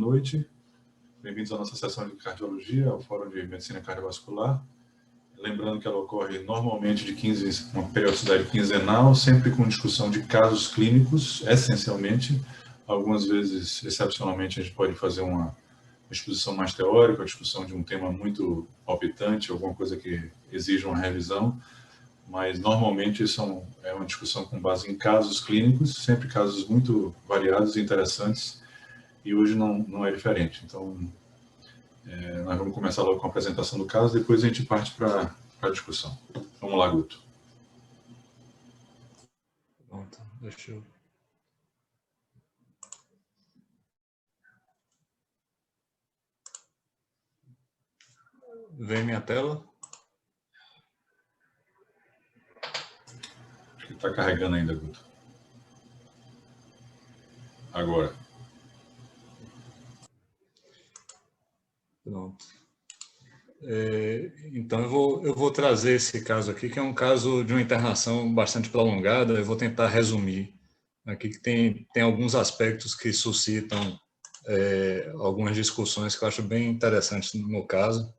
Boa noite. Bem-vindos à nossa sessão de cardiologia, ao Fórum de Medicina Cardiovascular. Lembrando que ela ocorre normalmente uma periodicidade quinzenal, sempre com discussão de casos clínicos, essencialmente. Algumas vezes, excepcionalmente, a gente pode fazer uma exposição mais teórica, a discussão de um tema muito palpitante, alguma coisa que exija uma revisão, mas normalmente é uma discussão com base em casos clínicos, sempre casos muito variados e interessantes, e hoje não é diferente. Então, nós vamos começar logo com a apresentação do caso, depois a gente parte para a discussão. Vamos lá, Guto. Pronto, deixa eu... Vem minha tela? Acho que está carregando ainda, Guto. Agora. Pronto. Então, eu vou trazer esse caso aqui, que é um caso de uma internação bastante prolongada. Eu vou tentar resumir aqui, que tem alguns aspectos que suscitam algumas discussões que eu acho bem interessantes no caso.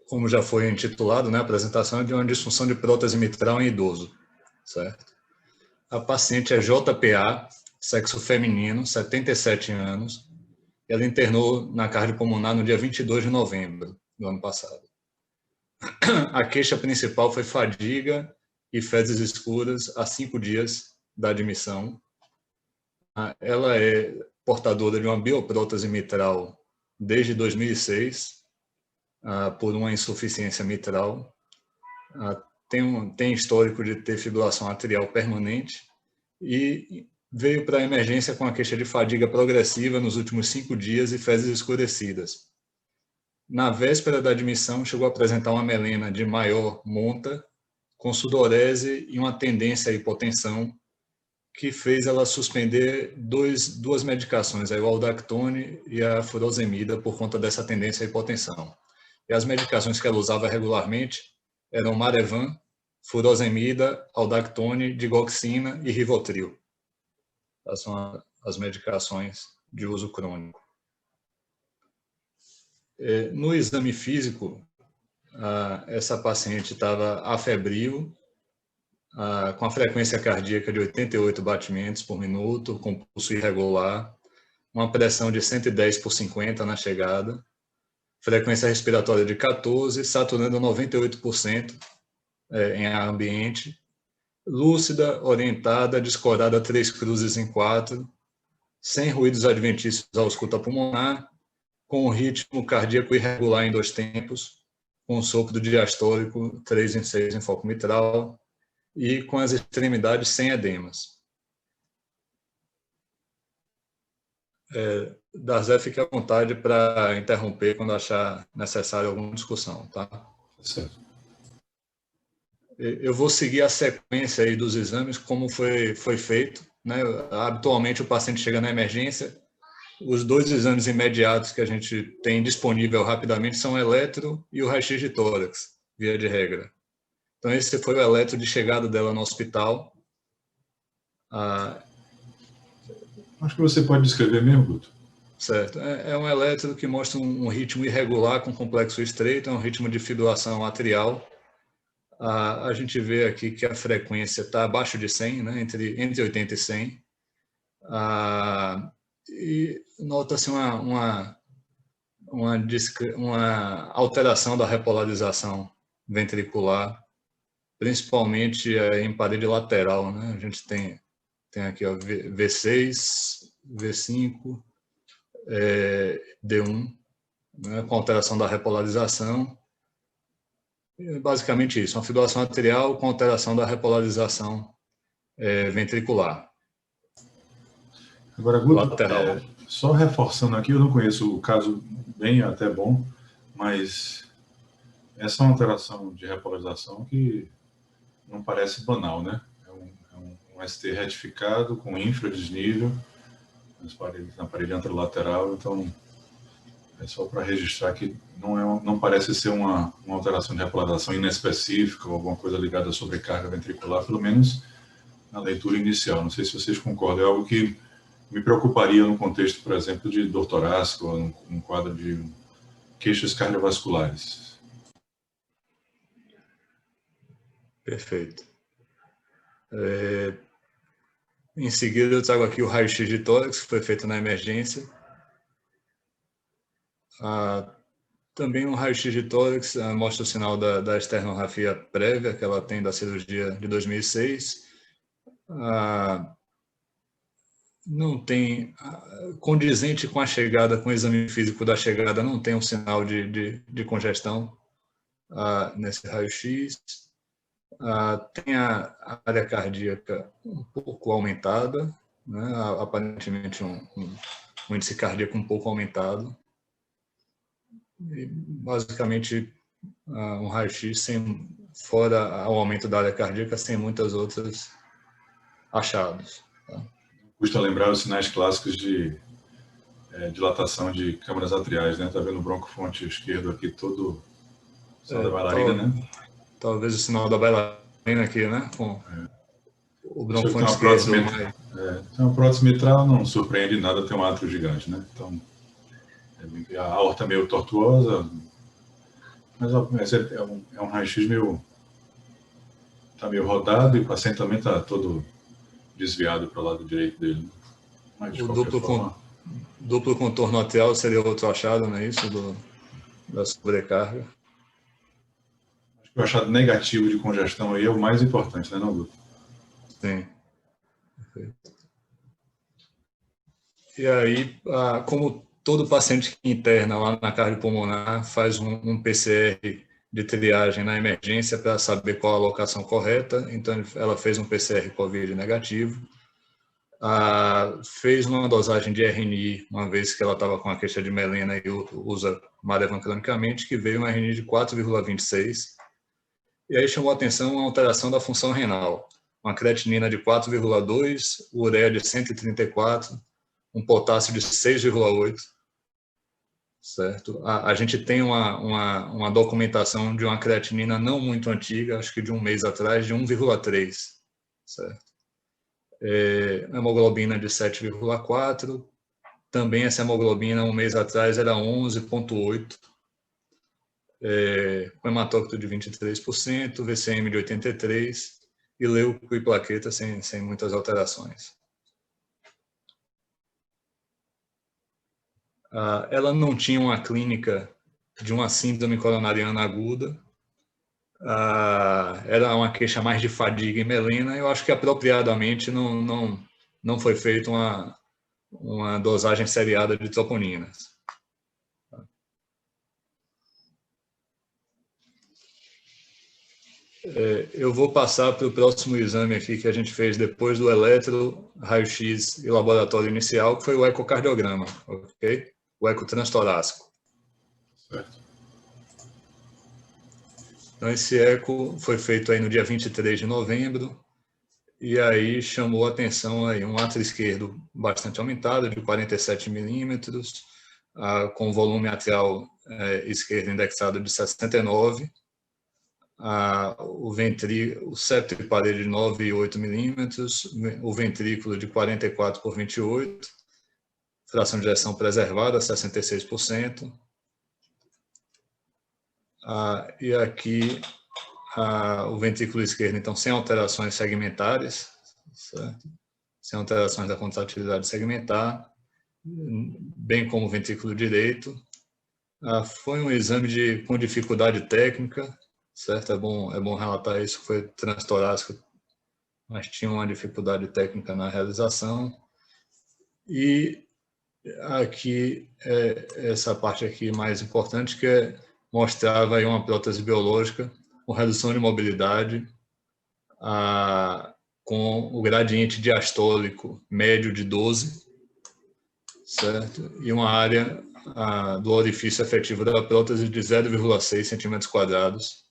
Como já foi intitulado, né, a apresentação é de uma disfunção de prótese mitral em idoso, certo? A paciente é JPA, sexo feminino, 77 anos. Ela internou na cardiopulmonar no dia 22 de novembro do ano passado. A queixa principal foi fadiga e fezes escuras há 5 dias da admissão. Ela é portadora de uma bioprótese mitral desde 2006, por uma insuficiência mitral. Tem histórico de ter fibrilação atrial permanente e veio para a emergência com a queixa de fadiga progressiva nos últimos 5 dias e fezes escurecidas. Na véspera da admissão, chegou a apresentar uma melena de maior monta, com sudorese e uma tendência à hipotensão, que fez ela suspender duas medicações, a aldactone e a furosemida, por conta dessa tendência à hipotensão. E as medicações que ela usava regularmente eram Marevan, furosemida, aldactone, digoxina e Rivotril. Essas são as medicações de uso crônico. No exame físico, essa paciente estava afebril, com a frequência cardíaca de 88 batimentos por minuto, com pulso irregular, uma pressão de 110/50 na chegada, frequência respiratória de 14, saturando 98% em ar ambiente, lúcida, orientada, descorada 3 cruzes em 4, sem ruídos adventícios à ausculta pulmonar, com ritmo cardíaco irregular em 2 tempos, com sopro diastólico 3 em 6 em foco mitral e com as extremidades sem edemas. Darzé, fique à vontade para interromper quando achar necessário alguma discussão, tá? Certo. Eu vou seguir a sequência aí dos exames, como foi feito, né? Habitualmente o paciente chega na emergência, os 2 exames imediatos que a gente tem disponível rapidamente são o eletro e o raio-x de tórax, via de regra. Então esse foi o eletro de chegada dela no hospital. Acho que você pode descrever mesmo, Guto. Certo. É um eletro que mostra um ritmo irregular com complexo estreito, é um ritmo de fibrilação atrial. A gente vê aqui que a frequência está abaixo de 100, né, entre 80 e 100. E nota-se uma alteração da repolarização ventricular, principalmente em parede lateral, né? A gente tem aqui ó, V6, V5, D1, né, com alteração da repolarização. Basicamente isso, uma fibrilação atrial com alteração da repolarização ventricular. Agora, Guto, só reforçando aqui, eu não conheço o caso bem, até bom, mas essa é uma alteração de repolarização que não parece banal, né? É um ST retificado com infradesnível na parede anterolateral, então é só para registrar que não parece ser uma alteração de repolarização inespecífica ou alguma coisa ligada à sobrecarga ventricular, pelo menos na leitura inicial. Não sei se vocês concordam, é algo que me preocuparia no contexto, por exemplo, de dor torácica ou um quadro de queixas cardiovasculares. Perfeito. Em seguida, eu trago aqui o raio-x de tórax, que foi feito na emergência. Também um raio-x de tórax mostra o sinal da esternografia prévia que ela tem da cirurgia de 2006. Não tem, condizente com a chegada, com o exame físico da chegada, não tem um sinal de congestão nesse raio-x. Tem a área cardíaca um pouco aumentada, né? Aparentemente um índice cardíaco um pouco aumentado. E, basicamente, um raio-x fora o aumento da área cardíaca, sem muitas outras achados. Tá? Custa lembrar os sinais clássicos de dilatação de câmaras atriais, né? Tá vendo o broncofonte esquerdo aqui todo, sinal da bailarina, né? Talvez o sinal da bailarina aqui, né? Com o broncofonte esquerdo. Uma prótese mitral não surpreende nada ter um átrio gigante, né? Então, a aorta meio tortuosa, mas é um raio-x tá meio rodado e o paciente também tá todo desviado para o lado direito dele. Mas, o duplo contorno atrial seria outro achado, não é isso? Da sobrecarga. Acho que o achado negativo de congestão aí é o mais importante, né, não, Guto? Sim. Perfeito. E aí, como todo paciente que interna lá na cardiopulmonar faz um PCR de triagem na emergência para saber qual a alocação correta, então ela fez um PCR COVID negativo, fez uma dosagem de RNI, uma vez que ela estava com a queixa de melena e usa Marevan cronicamente, que veio uma RNI de 4,26, e aí chamou a atenção a alteração da função renal, uma creatinina de 4,2, ureia de 134, um potássio de 6,8, certo? A gente tem uma documentação de uma creatinina não muito antiga, acho que de um mês atrás, de 1,3, certo? Hemoglobina de 7,4, também essa hemoglobina um mês atrás era 11,8, com hematócrito de 23%, VCM de 83% e leuco e plaqueta sem muitas alterações. Ela não tinha uma clínica de uma síndrome coronariana aguda, era uma queixa mais de fadiga e melena. Eu acho que apropriadamente não foi feita uma dosagem seriada de troponinas. Eu vou passar para o próximo exame aqui que a gente fez depois do eletro, raio-x e laboratório inicial, que foi o ecocardiograma, ok? O eco transtorácico. Certo. Então, esse eco foi feito aí no dia 23 de novembro, e aí chamou a atenção aí um átrio esquerdo bastante aumentado, de 47 milímetros, com volume atrial esquerdo indexado de 69, o septo de parede de 9,8 milímetros, o ventrículo de 44 por 28, fração de ejeção preservada, 66%. E aqui o ventrículo esquerdo, então, sem alterações segmentares, certo? Sem alterações da contratilidade segmentar, bem como o ventrículo direito. Foi um exame com dificuldade técnica, certo? É bom relatar isso, foi transtorácico, mas tinha uma dificuldade técnica na realização. E aqui, essa parte aqui mais importante, que mostrava aí uma prótese biológica com redução de mobilidade, com o gradiente diastólico médio de 12, certo? E uma área do orifício efetivo da prótese de 0,6 centímetros quadrados,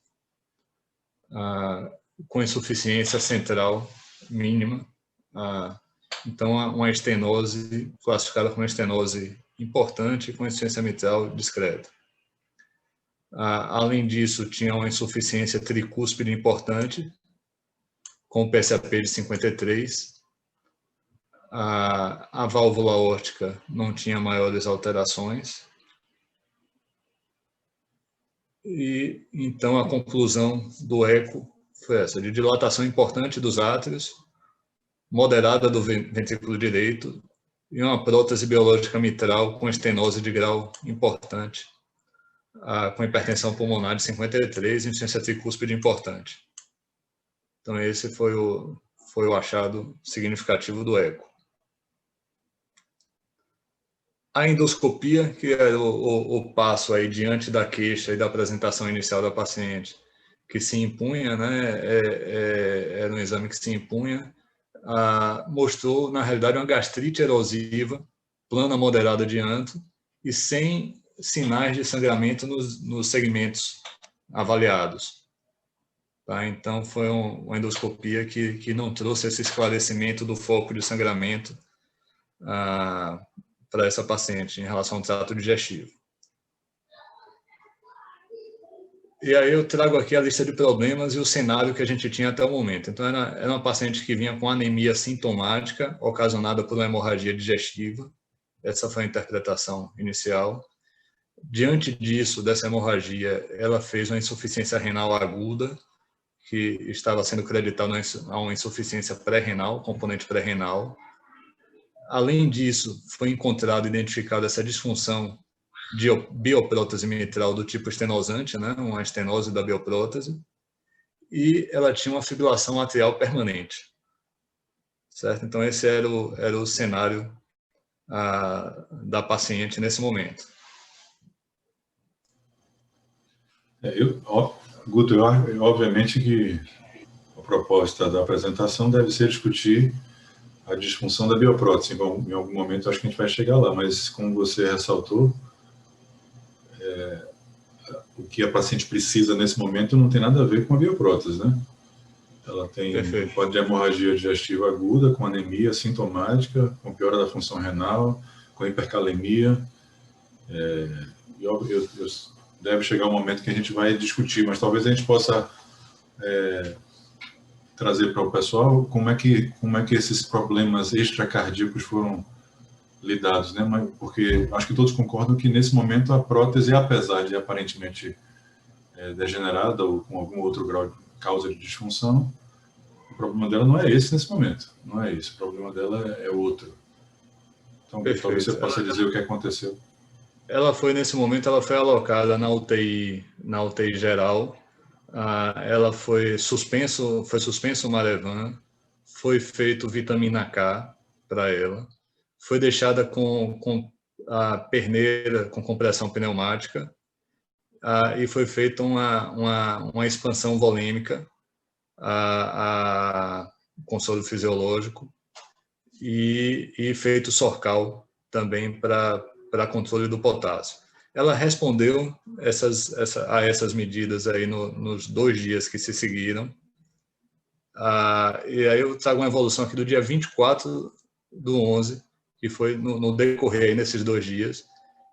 com insuficiência central mínima. Então, uma estenose classificada como uma estenose importante com insuficiência mitral discreta. Além disso, tinha uma insuficiência tricúspide importante, com PSAP de 53. A válvula aórtica não tinha maiores alterações. E então a conclusão do eco foi essa, de dilatação importante dos átrios, moderada do ventrículo direito e uma prótese biológica mitral com estenose de grau importante, com hipertensão pulmonar de 53 e insuficiência tricúspide importante. Então esse foi o achado significativo do eco. A endoscopia, que era o passo aí diante da queixa e da apresentação inicial da paciente, que se impunha, né, era um exame que se impunha, mostrou, na realidade, uma gastrite erosiva, plana moderada de anto, e sem sinais de sangramento nos segmentos avaliados. Tá? Então, foi uma endoscopia que não trouxe esse esclarecimento do foco de sangramento para essa paciente em relação ao trato digestivo. E aí eu trago aqui a lista de problemas e o cenário que a gente tinha até o momento. Então, era uma paciente que vinha com anemia sintomática, ocasionada por uma hemorragia digestiva. Essa foi a interpretação inicial. Diante disso, dessa hemorragia, ela fez uma insuficiência renal aguda, que estava sendo creditada a uma insuficiência pré-renal, componente pré-renal. Além disso, foi encontrado e identificado essa disfunção de bioprótese mitral do tipo estenosante, né? Uma estenose da bioprótese, e ela tinha uma fibrilação atrial permanente. Certo? Então, esse era o cenário da paciente nesse momento. Guto, obviamente que a proposta da apresentação deve ser discutir a disfunção da bioprótese. Em algum momento, acho que a gente vai chegar lá, mas como você ressaltou, o que a paciente precisa nesse momento não tem nada a ver com a bioprótese, né? Ela tem um quadro de hemorragia digestiva aguda, com anemia sintomática, com piora da função renal, com hipercalemia. Deve chegar um momento que a gente vai discutir, mas talvez a gente possa trazer para o pessoal como é que esses problemas extracardíacos foram lidados, né? Porque acho que todos concordam que nesse momento a prótese, apesar de aparentemente degenerada ou com algum outro grau de causa de disfunção, o problema dela não é esse nesse momento, não é esse, o problema dela é outro. Então, talvez você possa dizer o que aconteceu. Nesse momento, ela foi alocada na UTI geral. Ela foi suspenso o Marevan, foi feito vitamina K para ela, foi deixada com a perneira com compressão pneumática e foi feita uma expansão volêmica com soro fisiológico e feito Sorcal também para controle do potássio. Ela respondeu a essas medidas aí nos 2 dias que se seguiram. E aí eu trago uma evolução aqui do dia 24/11, que foi no decorrer aí nesses 2 dias.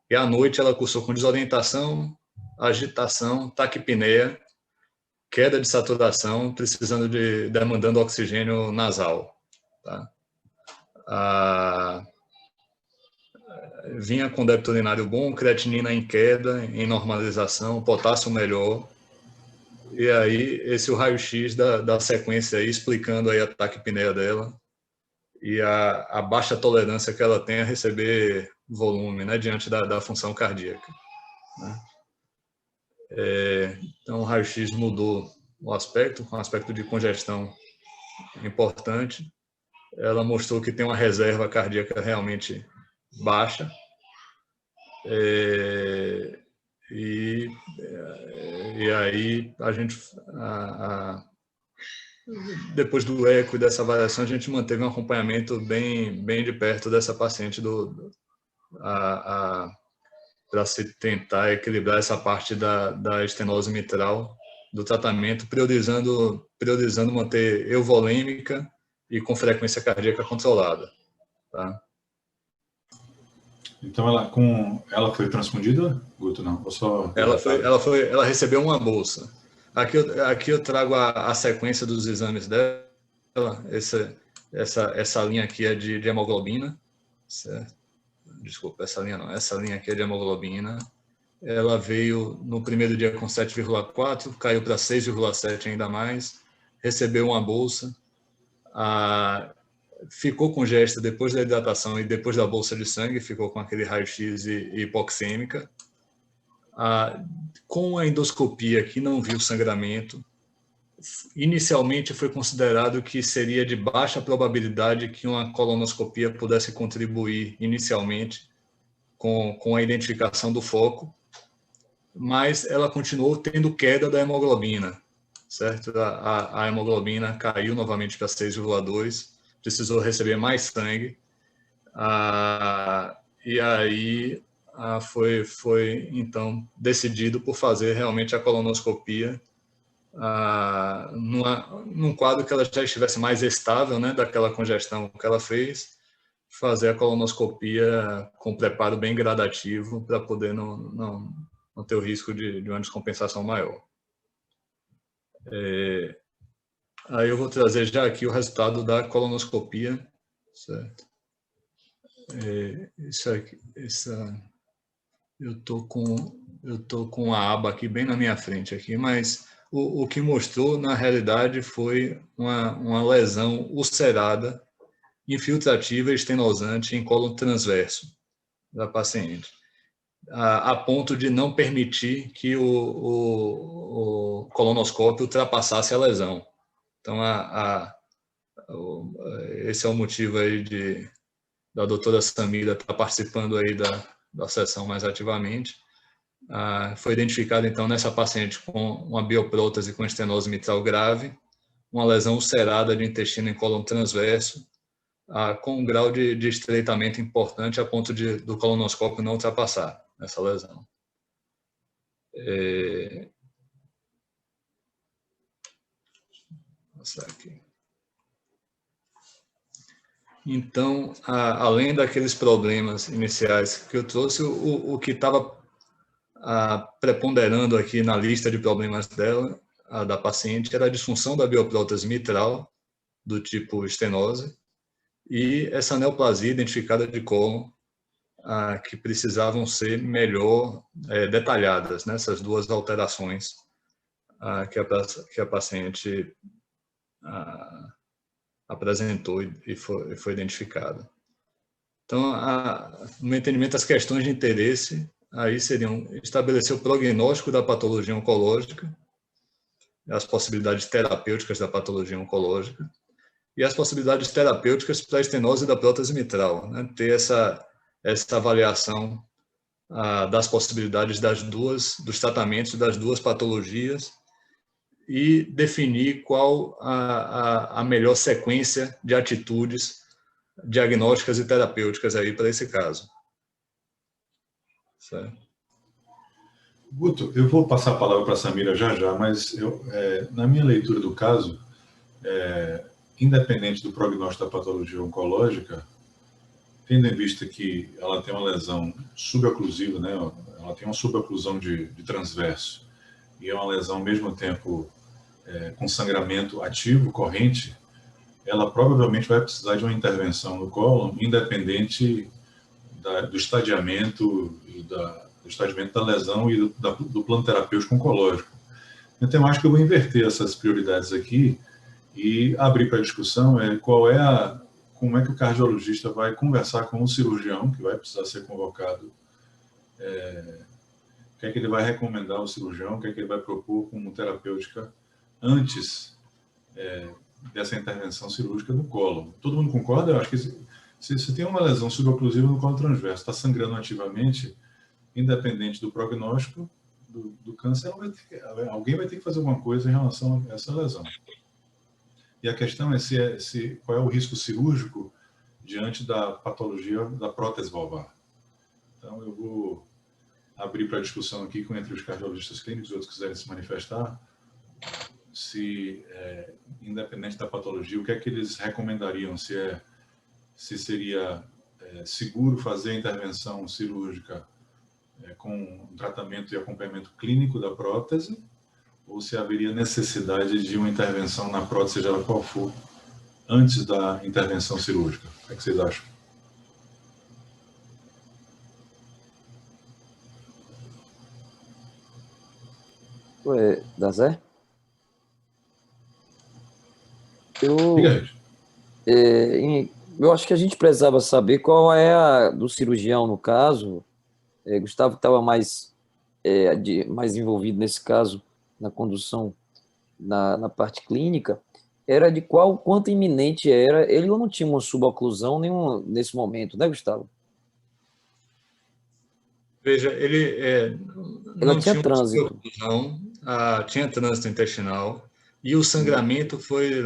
E à noite ela cursou com desorientação, agitação, taquipneia, queda de saturação, demandando oxigênio nasal. Tá? Vinha com débito urinário bom, creatinina em queda, em normalização, potássio melhor. E aí, esse é o raio-x da sequência aí, explicando aí a taquipneia dela e a baixa tolerância que ela tem a receber volume, né, diante da função cardíaca. Né? Então, o raio-x mudou o aspecto, com aspecto de congestão importante. Ela mostrou que tem uma reserva cardíaca realmente baixa. E aí a gente depois do eco e dessa avaliação a gente manteve um acompanhamento bem de perto dessa paciente para se tentar equilibrar essa parte da estenose mitral do tratamento, priorizando manter euvolêmica e com frequência cardíaca controlada, tá? Então ela foi transfundida, Guto, não? Ou só ela recebeu uma bolsa. Aqui eu trago a sequência dos exames dela. Essa linha aqui é de hemoglobina, certo? Desculpa, essa linha não. Essa linha aqui é de hemoglobina. Ela veio no primeiro dia com 7,4, caiu para 6,7 ainda mais, recebeu uma bolsa, ficou com gesta depois da hidratação e depois da bolsa de sangue, ficou com aquele raio-x e hipoxêmica. Com a endoscopia que não viu sangramento, inicialmente foi considerado que seria de baixa probabilidade que uma colonoscopia pudesse contribuir inicialmente com a identificação do foco, mas ela continuou tendo queda da hemoglobina, certo? A hemoglobina caiu novamente para 6,2, precisou receber mais sangue, e aí foi então decidido por fazer realmente a colonoscopia num quadro que ela já estivesse mais estável, né, daquela congestão que ela fez, fazer a colonoscopia com preparo bem gradativo para poder não ter o risco de uma descompensação maior. Aí eu vou trazer já aqui o resultado da colonoscopia, certo? Isso aqui, eu tô com a aba aqui bem na minha frente aqui, mas o que mostrou na realidade foi uma lesão ulcerada, infiltrativa e estenosante em cólon transverso da paciente, a ponto de não permitir que o colonoscópio ultrapassasse a lesão. Então, esse é o motivo aí da doutora Samira estar participando aí da sessão mais ativamente. Foi identificado, então, nessa paciente com uma bioprótese com estenose mitral grave, uma lesão ulcerada de intestino em cólon transverso, com um grau de estreitamento importante a ponto do colonoscópio não ultrapassar essa lesão. Vou passar aqui. Então, além daqueles problemas iniciais que eu trouxe, o que estava preponderando aqui na lista de problemas dela, da paciente, era a disfunção da bioprótese mitral, do tipo estenose, e essa neoplasia identificada de cólon, que precisavam ser melhor detalhadas, nessas duas alterações que a paciente apresentou e foi identificada. Então, no meu entendimento, as questões de interesse aí seriam estabelecer o prognóstico da patologia oncológica, as possibilidades terapêuticas da patologia oncológica e as possibilidades terapêuticas para a estenose da prótese mitral, né? Ter essa avaliação das possibilidades dos tratamentos das duas patologias e definir qual a melhor sequência de atitudes diagnósticas e terapêuticas aí para esse caso. Certo? Guto, eu vou passar a palavra para a Samira já, mas na minha leitura do caso, independente do prognóstico da patologia oncológica, tendo em vista que ela tem uma lesão suboclusiva, né? Ela tem uma suboclusão de transverso, e é uma lesão ao mesmo tempo com sangramento ativo, corrente, ela provavelmente vai precisar de uma intervenção no cólon, independente do estadiamento do estadiamento da lesão e do plano terapêutico oncológico. Então, eu acho que eu vou inverter essas prioridades aqui e abrir para a discussão como é que o cardiologista vai conversar com o cirurgião, que vai precisar ser convocado, o que é que ele vai recomendar ao cirurgião, o que é que ele vai propor como terapêutica antes dessa intervenção cirúrgica do cólon. Todo mundo concorda? Eu acho que se você tem uma lesão suboclusiva no cólon transverso, está sangrando ativamente, independente do prognóstico do câncer, alguém vai ter que fazer alguma coisa em relação a essa lesão. E a questão é qual é o risco cirúrgico diante da patologia da prótese valvar. Então, eu vou abrir para discussão aqui entre os cardiologistas clínicos, os outros quiserem se manifestar, independente da patologia, o que é que eles recomendariam? Se seria seguro fazer a intervenção cirúrgica com um tratamento e acompanhamento clínico da prótese, ou se haveria necessidade de uma intervenção na prótese, seja ela qual for, antes da intervenção cirúrgica? O que vocês acham? Dazé? Diga, Rede. Eu acho que a gente precisava saber qual é a do cirurgião, no caso. Gustavo estava mais envolvido nesse caso, na condução, na parte clínica, era de quanto iminente era. Ele não tinha uma suboclusão nenhum nesse momento, né, Gustavo? Veja, ele Ela não tinha tinha uma trânsito. superoclusão, tinha trânsito intestinal, e o sangramento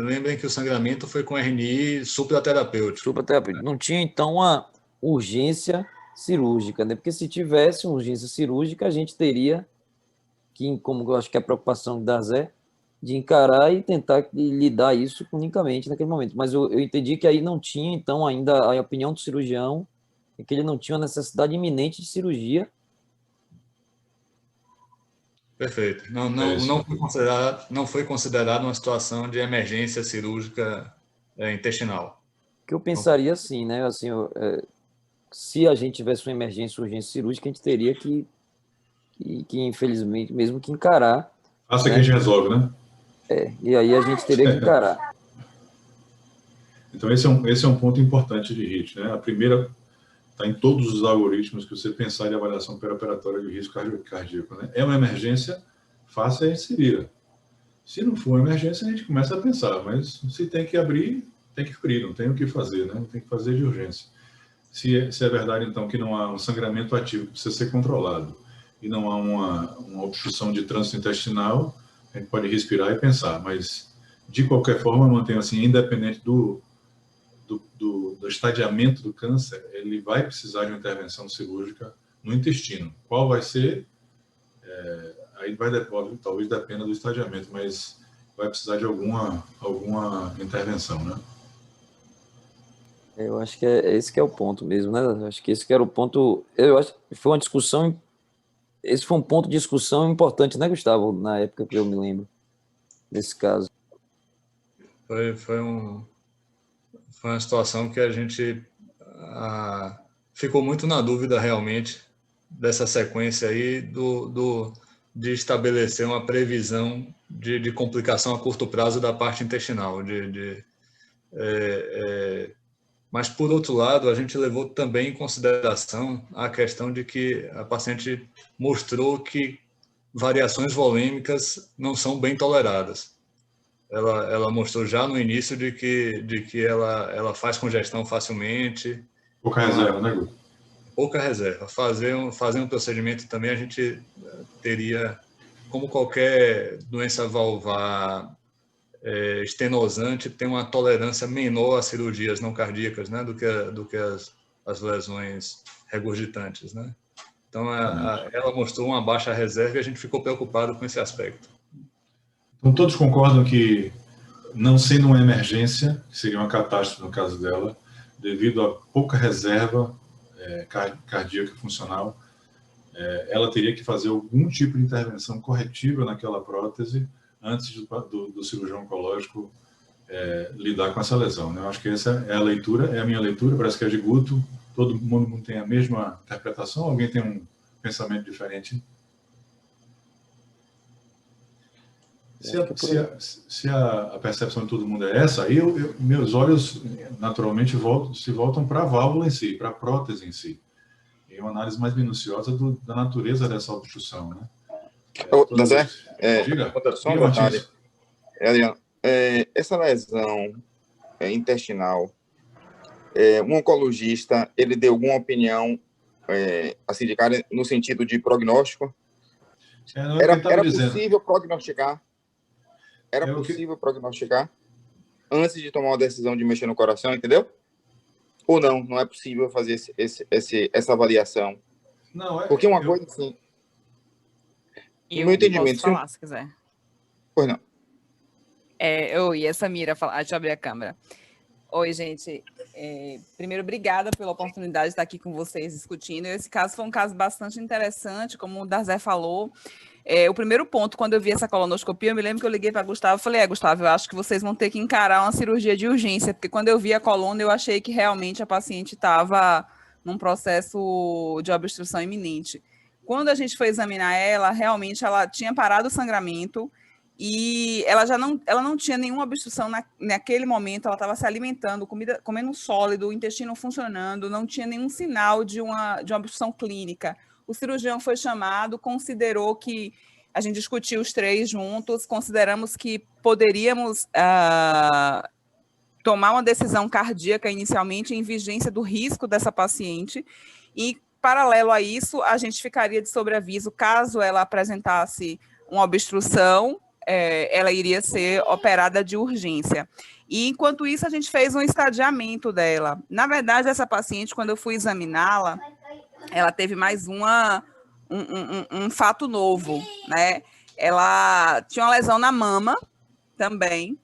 lembrem que o sangramento foi com RNI supraterapêutico. Supraterapêutico. Não tinha, então, uma urgência cirúrgica, né? Porque se tivesse uma urgência cirúrgica, a gente teria que, como eu acho que é a preocupação da Zé, de encarar e tentar lidar isso unicamente naquele momento. Mas eu entendi que aí não tinha, então, ainda a opinião do cirurgião é que ele não tinha uma necessidade iminente de cirurgia. Perfeito. Isso. Não foi considerado uma situação de emergência cirúrgica intestinal. Que eu pensaria assim, né? Assim, se a gente tivesse uma emergência, urgência cirúrgica, a gente teria que infelizmente, mesmo que encarar. Faça que Né? a gente resolve, né? E aí a gente teria que encarar. Então, esse é um ponto importante de HIT, né? A primeira está em todos os algoritmos que você pensar de avaliação perioperatória de risco cardíaco, né? É uma emergência, faça e a gente se vira. Se não for uma emergência, a gente começa a pensar, mas se tem que abrir, tem que abrir, não tem o que fazer, né? Tem que fazer de urgência. Se é verdade, então, que não há um sangramento ativo que precisa ser controlado e não há uma obstrução de trânsito intestinal, a gente pode respirar e pensar, mas, de qualquer forma, mantenho assim, independente do estadiamento do câncer, ele vai precisar de uma intervenção cirúrgica no intestino. Qual vai ser? Aí talvez dependa do estadiamento, mas vai precisar de alguma intervenção, né? Eu acho que esse que é o ponto mesmo, né? Eu acho que esse que era o ponto. Eu acho que foi uma discussão. Esse foi um ponto de discussão importante, né, Gustavo? Na época que eu me lembro, nesse caso. Foi uma situação que a gente ficou muito na dúvida realmente dessa sequência aí de estabelecer uma previsão de complicação a curto prazo da parte intestinal. Mas, por outro lado, a gente levou também em consideração a questão de que a paciente mostrou que variações volêmicas não são bem toleradas. Ela mostrou já no início de que ela faz congestão facilmente. Pouca reserva, né, Guto? Pouca reserva. Fazer um procedimento também a gente teria, como qualquer doença valvar estenosante, tem uma tolerância menor a cirurgias não cardíacas, né, do que as lesões regurgitantes, né? Então, ela mostrou uma baixa reserva e a gente ficou preocupado com esse aspecto. Então, todos concordam que, não sendo uma emergência, que seria uma catástrofe no caso dela, devido a pouca reserva cardíaca funcional, ela teria que fazer algum tipo de intervenção corretiva naquela prótese antes do cirurgião oncológico lidar com essa lesão, né? Eu acho que essa é a leitura, é a minha leitura, parece que é de Guto. Todo mundo tem a mesma interpretação? Alguém tem um pensamento diferente? Se a percepção de todo mundo é essa, aí meus olhos naturalmente se voltam para a válvula em si, para a prótese em si. E uma análise mais minuciosa da natureza dessa obstrução, né? Dazé, diga, só um detalhe. Adriano, essa lesão intestinal, um oncologista, ele deu alguma opinião assim, de cara, no sentido de prognóstico? Era possível prognosticar? Era possível prognosticar antes de tomar uma decisão de mexer no coração, entendeu? Ou não é possível fazer essa avaliação? Não, porque uma coisa assim... Eu meu entendimento, posso falar, se quiser. Pois não. Eu ia, Samira, falar. Deixa eu abrir a câmera. Oi, gente. Primeiro, obrigada pela oportunidade de estar aqui com vocês discutindo. Esse caso foi um caso bastante interessante, como o Dazé falou. O primeiro ponto, quando eu vi essa colonoscopia, eu me lembro que eu liguei para Gustavo e falei, Gustavo, eu acho que vocês vão ter que encarar uma cirurgia de urgência, porque quando eu vi a coluna, eu achei que realmente a paciente estava num processo de obstrução iminente. Quando a gente foi examinar ela, realmente ela tinha parado o sangramento e ela não tinha nenhuma obstrução naquele momento, ela estava se alimentando, comendo sólido, o intestino funcionando, não tinha nenhum sinal de uma obstrução clínica. O cirurgião foi chamado, considerou que a gente discutiu os três juntos, consideramos que poderíamos tomar uma decisão cardíaca inicialmente em vigência do risco dessa paciente e, paralelo a isso, a gente ficaria de sobreaviso caso ela apresentasse uma obstrução, ela iria ser operada de urgência. E, enquanto isso, a gente fez um estadiamento dela. Na verdade, essa paciente, quando eu fui examiná-la, ela teve mais um fato novo, né? Ela tinha uma lesão na mama também,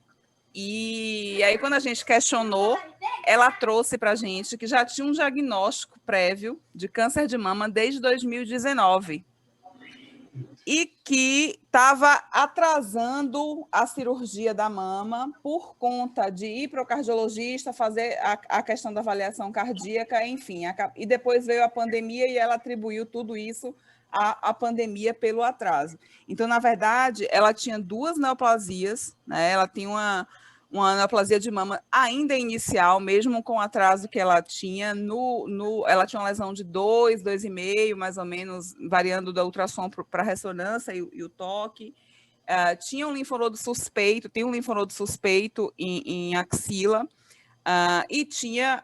e aí quando a gente questionou, ela trouxe para a gente que já tinha um diagnóstico prévio de câncer de mama desde 2019 e que estava atrasando a cirurgia da mama por conta de ir para o cardiologista, fazer a questão da avaliação cardíaca, enfim. E depois veio a pandemia e ela atribuiu tudo isso à pandemia pelo atraso. Então, na verdade, ela tinha duas neoplasias, né? Ela tinha uma neoplasia de mama ainda inicial, mesmo com o atraso que ela tinha. Ela tinha uma lesão de 2, 2,5, mais ou menos, variando da ultrassom para a ressonância e o toque. Tinha um linfonodo suspeito, tem um linfonodo suspeito em axila, e tinha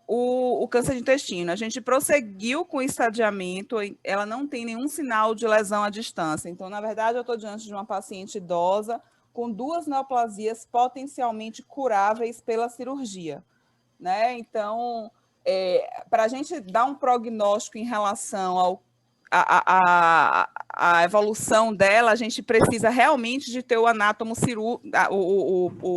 o câncer de intestino. A gente prosseguiu com o estadiamento, ela não tem nenhum sinal de lesão à distância. Então, na verdade, eu estou diante de uma paciente idosa, com duas neoplasias potencialmente curáveis pela cirurgia, né? Então, para a gente dar um prognóstico em relação à evolução dela, a gente precisa realmente de ter o anátomo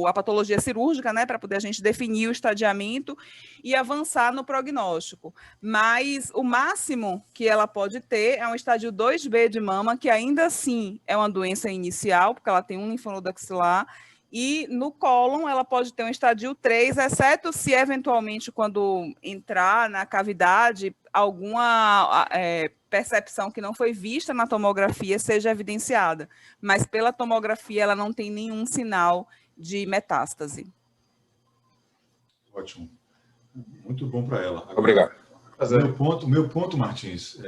a patologia cirúrgica, né, para poder a gente definir o estadiamento e avançar no prognóstico. Mas o máximo que ela pode ter é um estádio 2B de mama, que ainda assim é uma doença inicial, porque ela tem um linfonodo axilar, e no cólon ela pode ter um estadio 3, exceto se eventualmente quando entrar na cavidade alguma percepção que não foi vista na tomografia seja evidenciada, mas pela tomografia ela não tem nenhum sinal de metástase. Ótimo. Muito bom para ela. Agora, Obrigado. Meu ponto, Martins,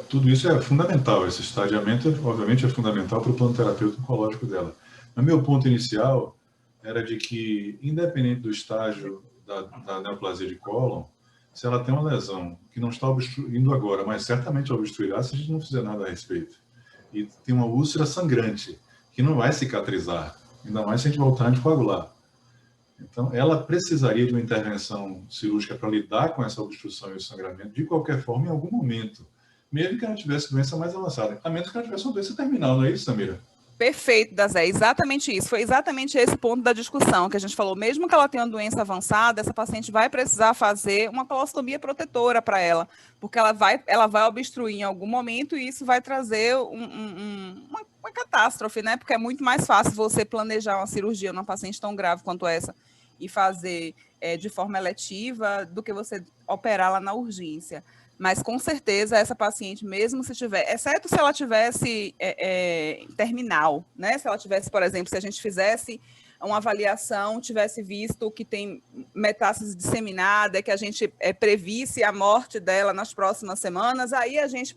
tudo isso é fundamental, esse estadiamento, obviamente, é fundamental para o plano terapêutico oncológico dela. Mas meu ponto inicial era de que, independente do estágio da neoplasia de cólon, se ela tem uma lesão que não está obstruindo agora, mas certamente obstruirá se a gente não fizer nada a respeito, e tem uma úlcera sangrante, que não vai cicatrizar, ainda mais se a gente voltar a anticoagular. Então, ela precisaria de uma intervenção cirúrgica para lidar com essa obstrução e o sangramento, de qualquer forma, em algum momento, mesmo que ela tivesse doença mais avançada, a menos que ela tivesse uma doença terminal, não é isso, Samira? Perfeito, Dazé, exatamente isso. Foi exatamente esse ponto da discussão que a gente falou. Mesmo que ela tenha uma doença avançada, essa paciente vai precisar fazer uma colostomia protetora para ela, porque ela vai obstruir em algum momento e isso vai trazer uma catástrofe, né? Porque é muito mais fácil você planejar uma cirurgia numa paciente tão grave quanto essa e fazer de forma eletiva do que você operá-la na urgência. Mas, com certeza, essa paciente, mesmo se tiver, exceto se ela tivesse terminal, né? Se ela tivesse, por exemplo, se a gente fizesse uma avaliação, tivesse visto que tem metástase disseminada, que a gente previsse a morte dela nas próximas semanas, aí a gente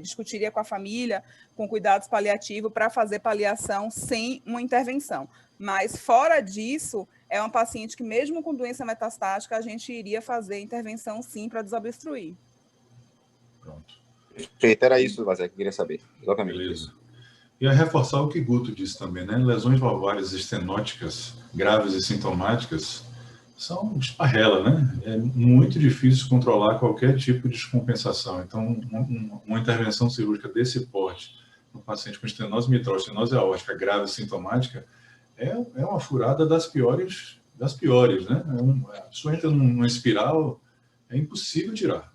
discutiria com a família, com cuidados paliativos, para fazer paliação sem uma intervenção. Mas, fora disso, é uma paciente que, mesmo com doença metastática, a gente iria fazer intervenção, sim, para desobstruir. Pronto. Perfeito, era isso, Vazé, que eu queria saber. Exatamente. Beleza. E a reforçar o que Guto disse também, né? Lesões valvárias estenóticas, graves e sintomáticas, são esparrela, né? É muito difícil controlar qualquer tipo de descompensação. Então, uma intervenção cirúrgica desse porte, no paciente com estenose mitral, estenose aórtica grave e sintomática, é uma furada das piores, né? A pessoa entra numa espiral, é impossível tirar.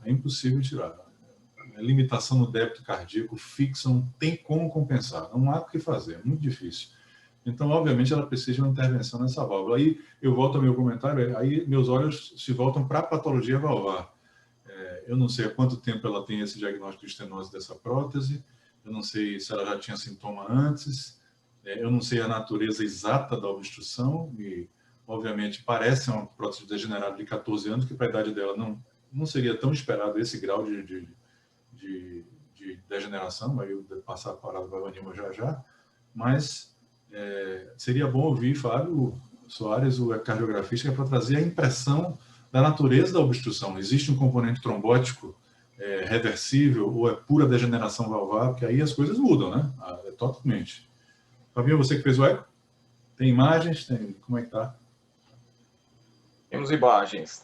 limitação no débito cardíaco fixa, não tem como compensar, não há o que fazer, é muito difícil. Então, obviamente, ela precisa de uma intervenção nessa válvula. Aí eu volto ao meu comentário, aí meus olhos se voltam para a patologia valvar. Eu não sei há quanto tempo ela tem esse diagnóstico de estenose dessa prótese, eu não sei se ela já tinha sintoma antes, eu não sei a natureza exata da obstrução, e obviamente parece uma prótese degenerada de 14 anos, que para a idade dela não seria tão esperado esse grau de degeneração, aí eu vou passar a palavra para a Vanilma já, mas seria bom ouvir Fábio Soares, o cardiografista, para trazer a impressão da natureza da obstrução. Existe um componente trombótico reversível ou é pura degeneração valvar? Porque aí as coisas mudam, né? Totalmente. Fabinho, você que fez o eco? Tem imagens? Como é que tá? Temos imagens.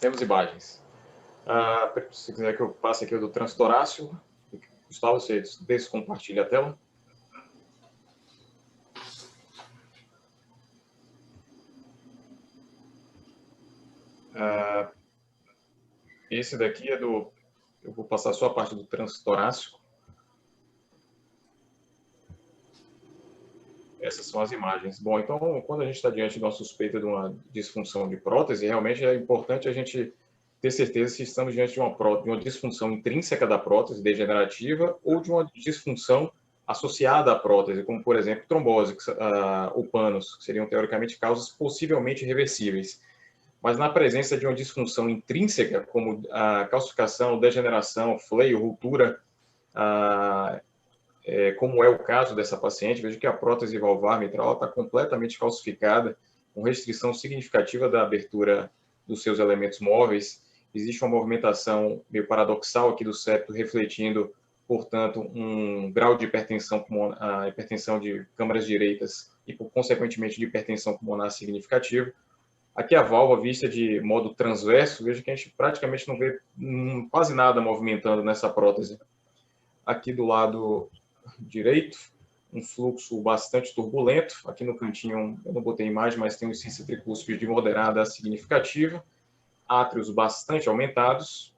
Se quiser que eu passe aqui o do transtorácico, Gustavo, você descompartilha a tela. Esse daqui é do... Eu vou passar só a parte do transtorácico. Essas são as imagens. Bom, então, quando a gente está diante de uma suspeita de uma disfunção de prótese, realmente é importante a gente ter certeza se estamos diante de uma disfunção intrínseca da prótese degenerativa ou de uma disfunção associada à prótese, como, por exemplo, trombose ou panos, que seriam, teoricamente, causas possivelmente reversíveis. Mas na presença de uma disfunção intrínseca, como a calcificação, degeneração, fleio, ruptura, como é o caso dessa paciente, veja que a prótese valvar mitral está completamente calcificada, com restrição significativa da abertura dos seus elementos móveis. Existe uma movimentação meio paradoxal aqui do septo, refletindo, portanto, um grau de hipertensão de câmaras direitas e, consequentemente, de hipertensão pulmonar significativo. Aqui a válvula vista de modo transverso, veja que a gente praticamente não vê quase nada movimentando nessa prótese. Aqui do lado direito, um fluxo bastante turbulento. Aqui no cantinho, eu não botei imagem, mas tem um incidência tricúspide de moderada a significativa. Átrios bastante aumentados.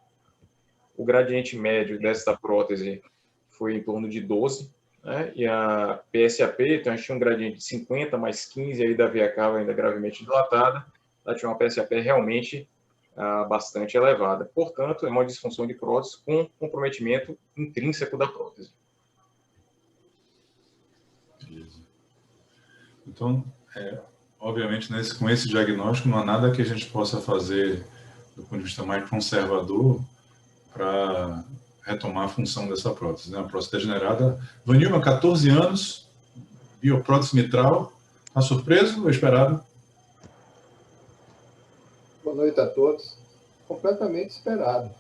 O gradiente médio desta prótese foi em torno de 12, né? E a PSAP, então a gente tinha um gradiente de 50 mais 15, aí da veia cava ainda gravemente dilatada. Ela tinha uma PSAP realmente bastante elevada. Portanto, é uma disfunção de prótese com comprometimento intrínseco da prótese. Beleza. Então, obviamente, com esse diagnóstico, não há nada que a gente possa fazer do ponto de vista mais conservador para retomar a função dessa prótese, né? A prótese degenerada. Vanilma, 14 anos, bioprótese mitral. Está surpreso ou esperado? Boa noite a todos. Completamente esperado.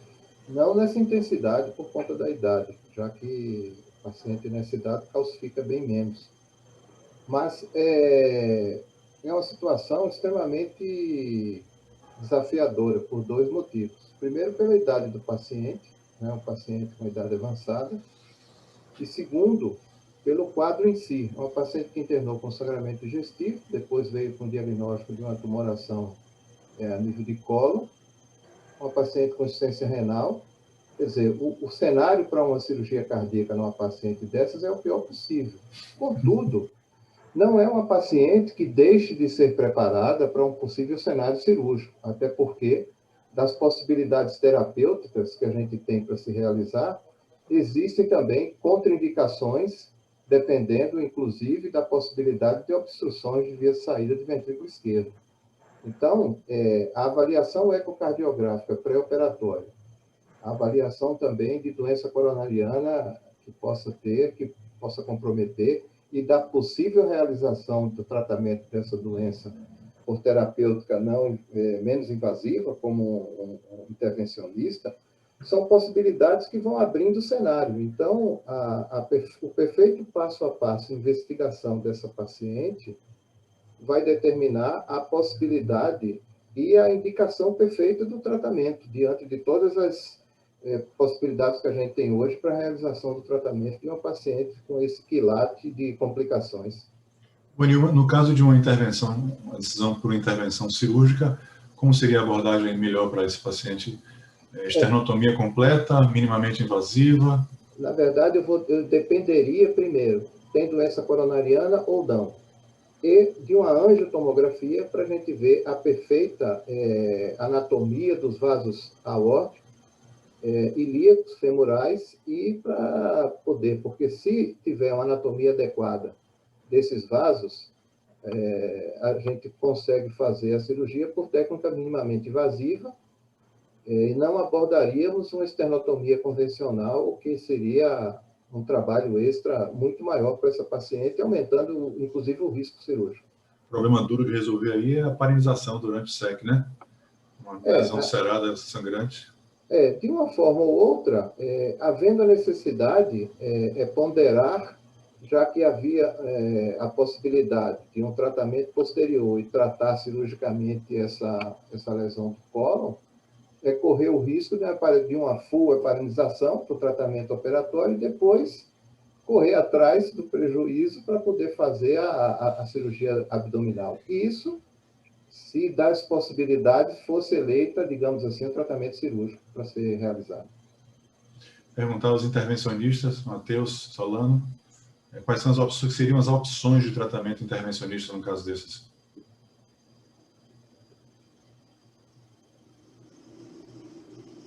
Não nessa intensidade por conta da idade, já que o paciente nessa idade calcifica bem menos. Mas é uma situação extremamente desafiadora por dois motivos. Primeiro, pela idade do paciente, né, um paciente com idade avançada. E segundo, pelo quadro em si. Uma paciente que internou com sangramento digestivo, depois veio com o diagnóstico de uma tumoração a nível de colo, uma paciente com insuficiência renal. Quer dizer, o cenário para uma cirurgia cardíaca numa paciente dessas é o pior possível. Contudo, não é uma paciente que deixe de ser preparada para um possível cenário cirúrgico, até porque, das possibilidades terapêuticas que a gente tem para se realizar, existem também contraindicações, dependendo, inclusive, da possibilidade de obstruções de via de saída do ventrículo esquerdo. Então, a avaliação ecocardiográfica pré-operatória, a avaliação também de doença coronariana que possa comprometer, e da possível realização do tratamento dessa doença por terapêutica menos invasiva, como um intervencionista, são possibilidades que vão abrindo o cenário. Então, o perfeito passo a passo investigação dessa paciente vai determinar a possibilidade e a indicação perfeita do tratamento, diante de todas as possibilidades que a gente tem hoje para a realização do tratamento de uma paciente com esse quilate de complicações. Vanilma, no caso de uma intervenção, uma decisão por intervenção cirúrgica, como seria a abordagem melhor para esse paciente? Esternotomia completa, minimamente invasiva? Na verdade, eu dependeria, primeiro, tem doença coronariana ou não, e de uma angiotomografia para a gente ver a perfeita anatomia dos vasos aórticos, ilíacos, femorais, e para poder, porque se tiver uma anatomia adequada desses vasos, a gente consegue fazer a cirurgia por técnica minimamente invasiva, e não abordaríamos uma esternotomia convencional, o que seria um trabalho extra muito maior para essa paciente, aumentando, inclusive, o risco cirúrgico. O problema duro de resolver aí é a parinização durante o SEC, né? Uma lesão cerada sangrante. De uma forma ou outra, havendo a necessidade, ponderar, já que havia a possibilidade de um tratamento posterior e tratar cirurgicamente essa lesão do cólon, correr o risco de uma full heparinização para o tratamento operatório e depois correr atrás do prejuízo para poder fazer a cirurgia abdominal. Isso, se das possibilidades, fosse eleita, digamos assim, o tratamento cirúrgico para ser realizado. Perguntar aos intervencionistas, Matheus, Solano, quais são as opções, seriam as opções de tratamento intervencionista no caso desses?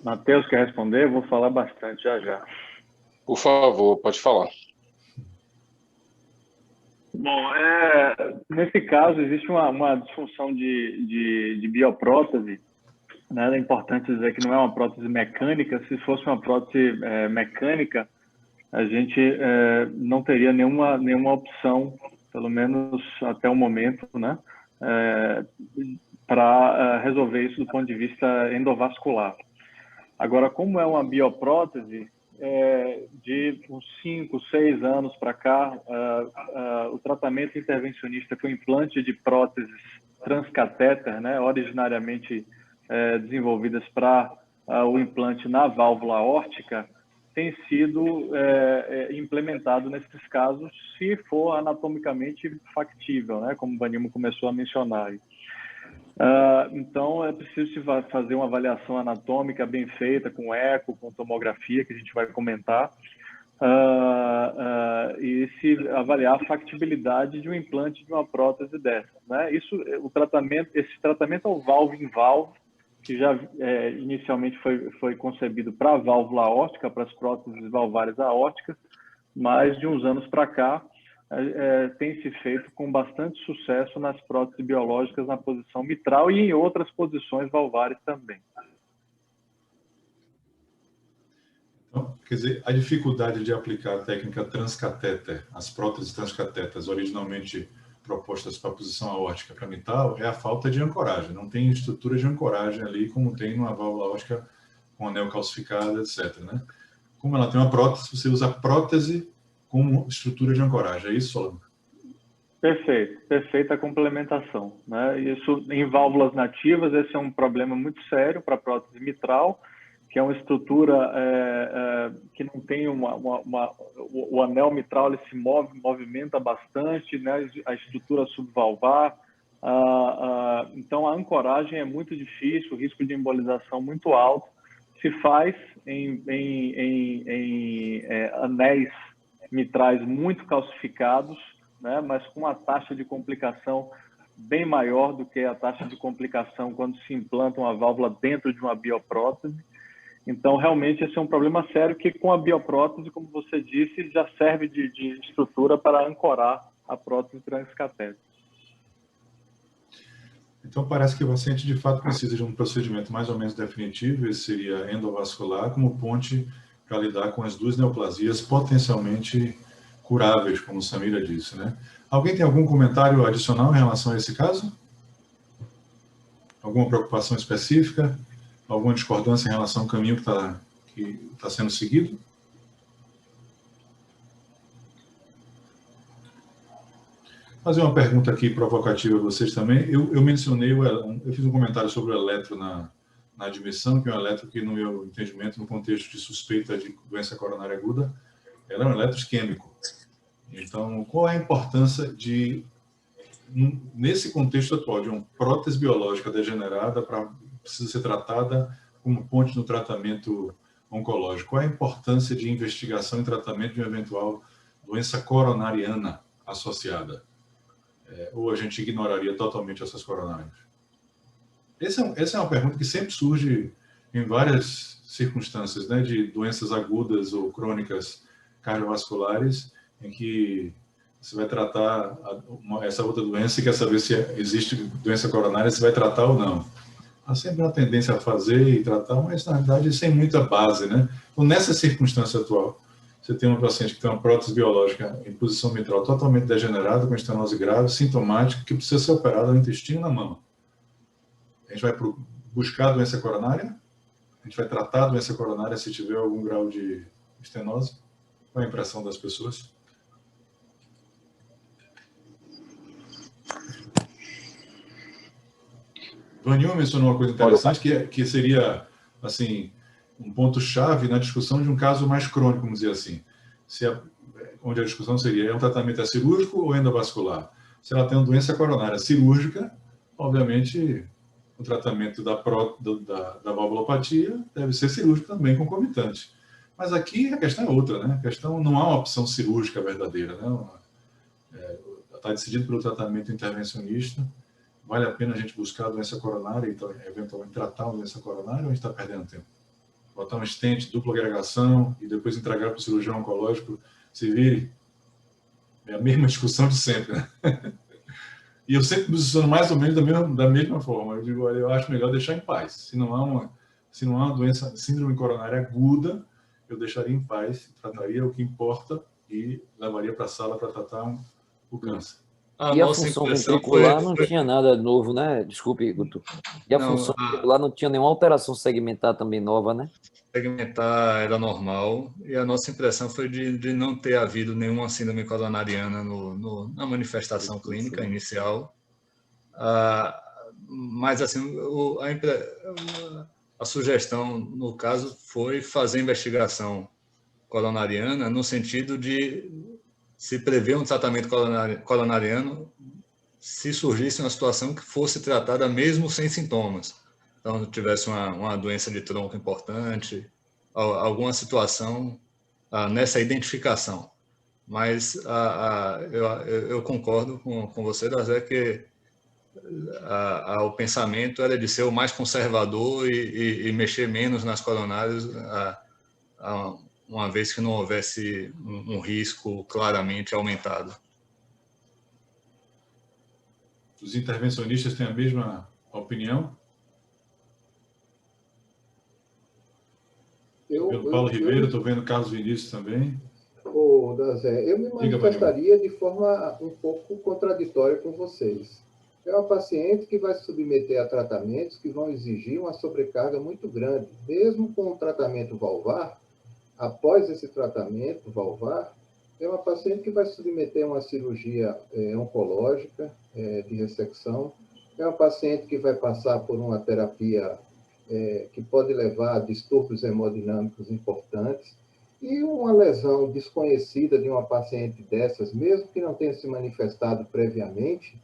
Matheus quer responder? Eu vou falar bastante já. Por favor, pode falar. Bom, nesse caso, existe uma disfunção de bioprótese, né? É importante dizer que não é uma prótese mecânica. Se fosse uma prótese mecânica, a gente não teria nenhuma opção, pelo menos até o momento, né? Para resolver isso do ponto de vista endovascular. Agora, como é uma bioprótese, de uns 5, 6 anos para cá, o tratamento intervencionista com implante de próteses transcatéter, né, originariamente desenvolvidas para o implante na válvula aórtica, tem sido implementado nesses casos, se for anatomicamente factível, né, como o Vanilmo começou a mencionar. Então, é preciso se fazer uma avaliação anatômica bem feita, com eco, com tomografia, que a gente vai comentar, e se avaliar a factibilidade de um implante de uma prótese dessa, né? Esse tratamento é o valve-in-valve, que já inicialmente foi concebido para a válvula aórtica, para as próteses valvárias aórticas, mas de uns anos para cá, tem se feito com bastante sucesso nas próteses biológicas na posição mitral e em outras posições valvares também. Então, quer dizer, a dificuldade de aplicar a técnica transcatéter, as próteses transcatéteras originalmente propostas para a posição aórtica para mitral, é a falta de ancoragem. Não tem estrutura de ancoragem ali como tem numa válvula aórtica com anel calcificado, etc., né? Como ela tem uma prótese, você usa a prótese como estrutura de ancoragem. É isso, Solano? Perfeita complementação, né? Isso em válvulas nativas, esse é um problema muito sério para a prótese mitral, que é uma estrutura que não tem o anel mitral, ele se movimenta bastante, né? A estrutura subvalvar, então a ancoragem é muito difícil, o risco de embolização muito alto, se faz em anéis mitrais muito calcificados, né, mas com uma taxa de complicação bem maior do que a taxa de complicação quando se implanta uma válvula dentro de uma bioprótese. Então, realmente, esse é um problema sério que, com a bioprótese, como você disse, já serve de estrutura para ancorar a prótese transcatéter. Então, parece que o paciente, de fato, precisa de um procedimento mais ou menos definitivo, esse seria endovascular, como ponte para lidar com as duas neoplasias potencialmente curáveis, como o Samira disse, né? Alguém tem algum comentário adicional em relação a esse caso? Alguma preocupação específica? Alguma discordância em relação ao caminho que está sendo seguido? Vou fazer uma pergunta aqui provocativa a vocês também. Eu mencionei, eu fiz um comentário sobre o eletro na admissão, que é um eletro que, no meu entendimento, no contexto de suspeita de doença coronária aguda, ela é um eletro isquêmico. Então, qual é a importância de, nesse contexto atual, de uma prótese biológica degenerada precisa ser tratada como ponte no tratamento oncológico. Qual é a importância de investigação e tratamento de uma eventual doença coronariana associada? Ou a gente ignoraria totalmente essas coronárias? Essa é uma pergunta que sempre surge em várias circunstâncias, né, de doenças agudas ou crônicas cardiovasculares, em que você vai tratar essa outra doença e quer saber se existe doença coronária, se vai tratar ou não. Há sempre uma tendência a fazer e tratar, mas na verdade sem muita base, né? Então, nessa circunstância atual, você tem um paciente que tem uma prótese biológica em posição mitral totalmente degenerada, com estenose grave, sintomática, que precisa ser operada no intestino e na mama. A gente vai buscar a doença coronária? A gente vai tratar a doença coronária se tiver algum grau de estenose? Qual é a impressão das pessoas? Vanil mencionou uma coisa interessante, que seria, assim, um ponto-chave na discussão de um caso mais crônico, vamos dizer assim. Onde a discussão seria, um tratamento cirúrgico ou endovascular? Se ela tem uma doença coronária cirúrgica, obviamente, o tratamento da valvulopatia deve ser cirúrgico também, concomitante. Mas aqui a questão é outra, né? A questão não há uma opção cirúrgica verdadeira, né? Está decidido pelo tratamento intervencionista. Vale a pena a gente buscar a doença coronária e, então, eventualmente, tratar a doença coronária, ou a gente está perdendo tempo? Botar um stent, dupla agregação, e depois entregar para o cirurgião oncológico, se vire. É a mesma discussão de sempre, né? E eu sempre posiciono mais ou menos da mesma forma. Eu digo, olha, eu acho melhor deixar em paz. Se não há uma doença, síndrome coronária aguda, eu deixaria em paz, trataria o que importa e levaria para a sala para tratar o câncer. E a função ventricular não tinha nada novo, né? Desculpe, Guto. E a função ventricular não tinha nenhuma alteração segmentar também nova, né? Segmentar era normal, e a nossa impressão foi de não ter havido nenhuma síndrome coronariana na manifestação clínica inicial. Mas, assim, a sugestão, no caso, foi fazer investigação coronariana no sentido de se prever um tratamento coronariano se surgisse uma situação que fosse tratada mesmo sem sintomas. Então, se tivesse uma doença de tronco importante, alguma situação nessa identificação. Mas eu concordo com você, Dazé, que o pensamento era de ser o mais conservador e mexer menos nas coronárias, uma vez que não houvesse um risco claramente aumentado. Os intervencionistas têm a mesma opinião? Paulo Ribeiro, estou vendo Carlos Vinícius também. Dazé, eu me manifestaria de forma um pouco contraditória com vocês. É uma paciente que vai se submeter a tratamentos que vão exigir uma sobrecarga muito grande. Mesmo com o tratamento valvar, após esse tratamento valvar, é uma paciente que vai se submeter a uma cirurgia oncológica, de ressecção. É uma paciente que vai passar por uma terapia que pode levar a distúrbios hemodinâmicos importantes. E uma lesão desconhecida de uma paciente dessas, mesmo que não tenha se manifestado previamente,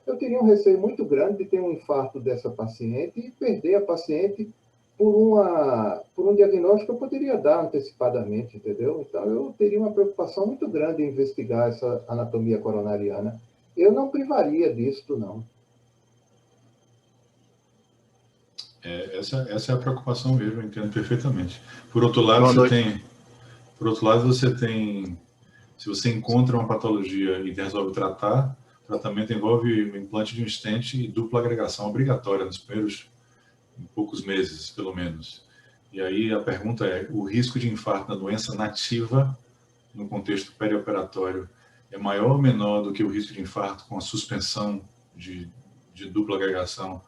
eu teria um receio muito grande de ter um infarto dessa paciente e perder a paciente por um diagnóstico que eu poderia dar antecipadamente, entendeu? Então, eu teria uma preocupação muito grande em investigar essa anatomia coronariana. Eu não privaria disso, não. Essa é a preocupação mesmo, eu entendo perfeitamente. Por outro lado, você tem, se você encontra uma patologia e resolve tratar, o tratamento envolve o implante de um stent e dupla agregação obrigatória nos primeiros poucos meses, pelo menos. E aí a pergunta é, o risco de infarto na doença nativa, no contexto perioperatório, é maior ou menor do que o risco de infarto com a suspensão de dupla agregação